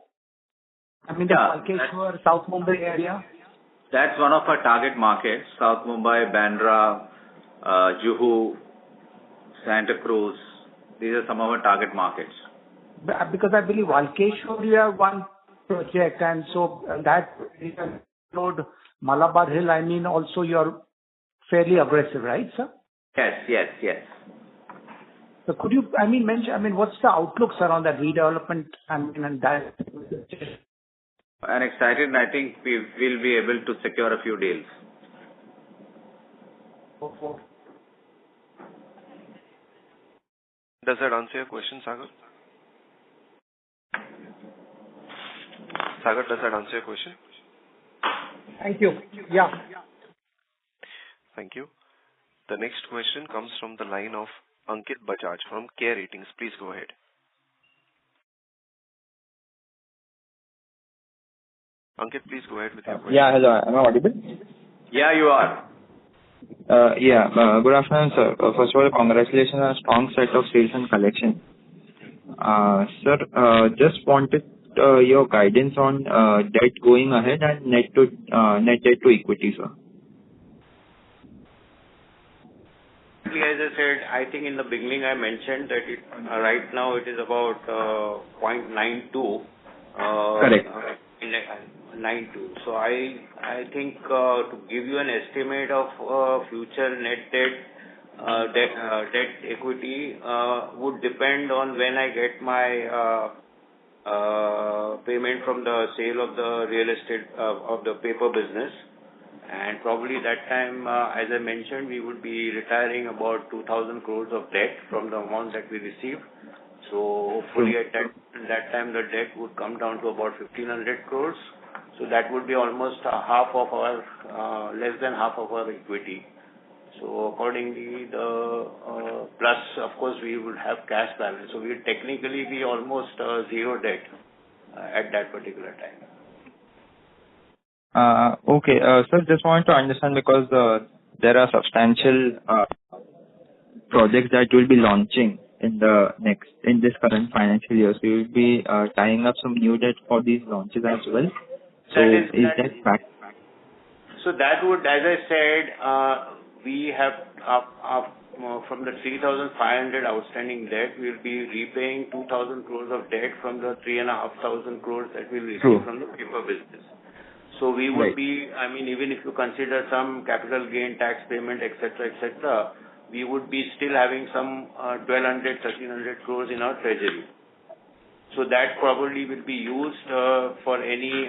S17: The Walkeshwar, South Mumbai area?
S5: That's one of our target markets, South Mumbai, Bandra, Juhu, Santa Cruz. These are some of our target markets.
S17: Because I believe Walkeshwar, you have one project, and so that road, Malabar Hill, also you're fairly aggressive, right, sir?
S5: Yes.
S17: So could you, mention, what's the outlook, sir, on that redevelopment and that?
S5: I'm excited, and I think we will be able to secure a few deals.
S1: Does that answer your question, Sagar? Sagar, does that answer your question?
S17: Thank you. Yeah.
S1: Thank you. The next question comes from the line of Ankit Bajaj from Care Ratings. Please go ahead. Ankit, please go ahead with your question.
S18: Yeah, hello. Am I audible?
S5: Yeah, you are.
S18: Good afternoon, sir. First of all, congratulations on a strong set of sales and collection. Sir, just wanted your guidance on debt going ahead and net debt to equity, sir.
S6: As I said, I think in the beginning I mentioned that right now it is about 0.92.
S18: Correct.
S6: 92. So I think to give you an estimate of future net debt equity would depend on when I get my payment from the sale of the real estate of the paper business, and probably that time, as I mentioned, we would be retiring about 2,000 crores of debt from the amount that we received. So hopefully at that time the debt would come down to about 1,500 crores. So that would be almost less than half of our equity. So accordingly, plus of course we would have cash balance. So we would technically be almost zero debt at that particular time.
S18: Okay, sir, just want to understand because there are substantial projects that you will be launching in this current financial year. So you will be tying up some new debt for these launches as well. So is that fact?
S6: So that would, as I said, we have from the 3,500 outstanding debt, we'll be repaying 2,000 crores of debt from the 3,500 crores that we'll receive from the paper business. So we would be, I mean, even if you consider some capital gain tax payment, etc., we would be still having some 1,200, 1,300 crores in our treasury. So that probably will be used for any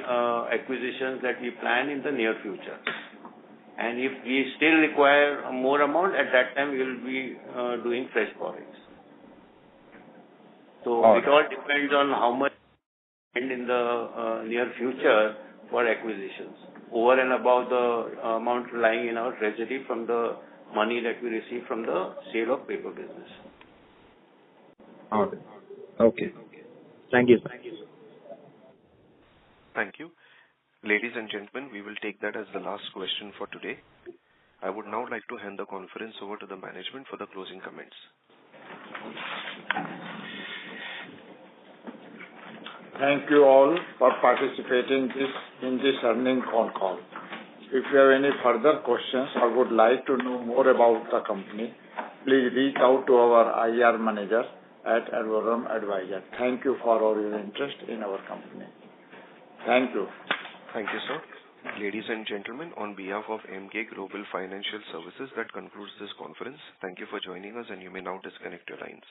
S6: acquisitions that we plan in the near future. And if we still require more amount, at that time we will be doing fresh borrowings. So it all depends on how much in the near future for acquisitions, over and above the amount lying in our treasury from the money that we receive from the sale of paper business.
S18: Okay. Thank you, sir.
S1: Thank you. Ladies and gentlemen, we will take that as the last question for today. I would now like to hand the conference over to the management for the closing comments.
S3: Thank you all for participating in this earnings call. If you have any further questions or would like to know more about the company, please reach out to our IR manager at Advorum Advisor. Thank you for all your interest in our company. Thank you.
S1: Thank you, sir. Ladies and gentlemen, on behalf of Emkay Global Financial Services, that concludes this conference. Thank you for joining us, and you may now disconnect your lines.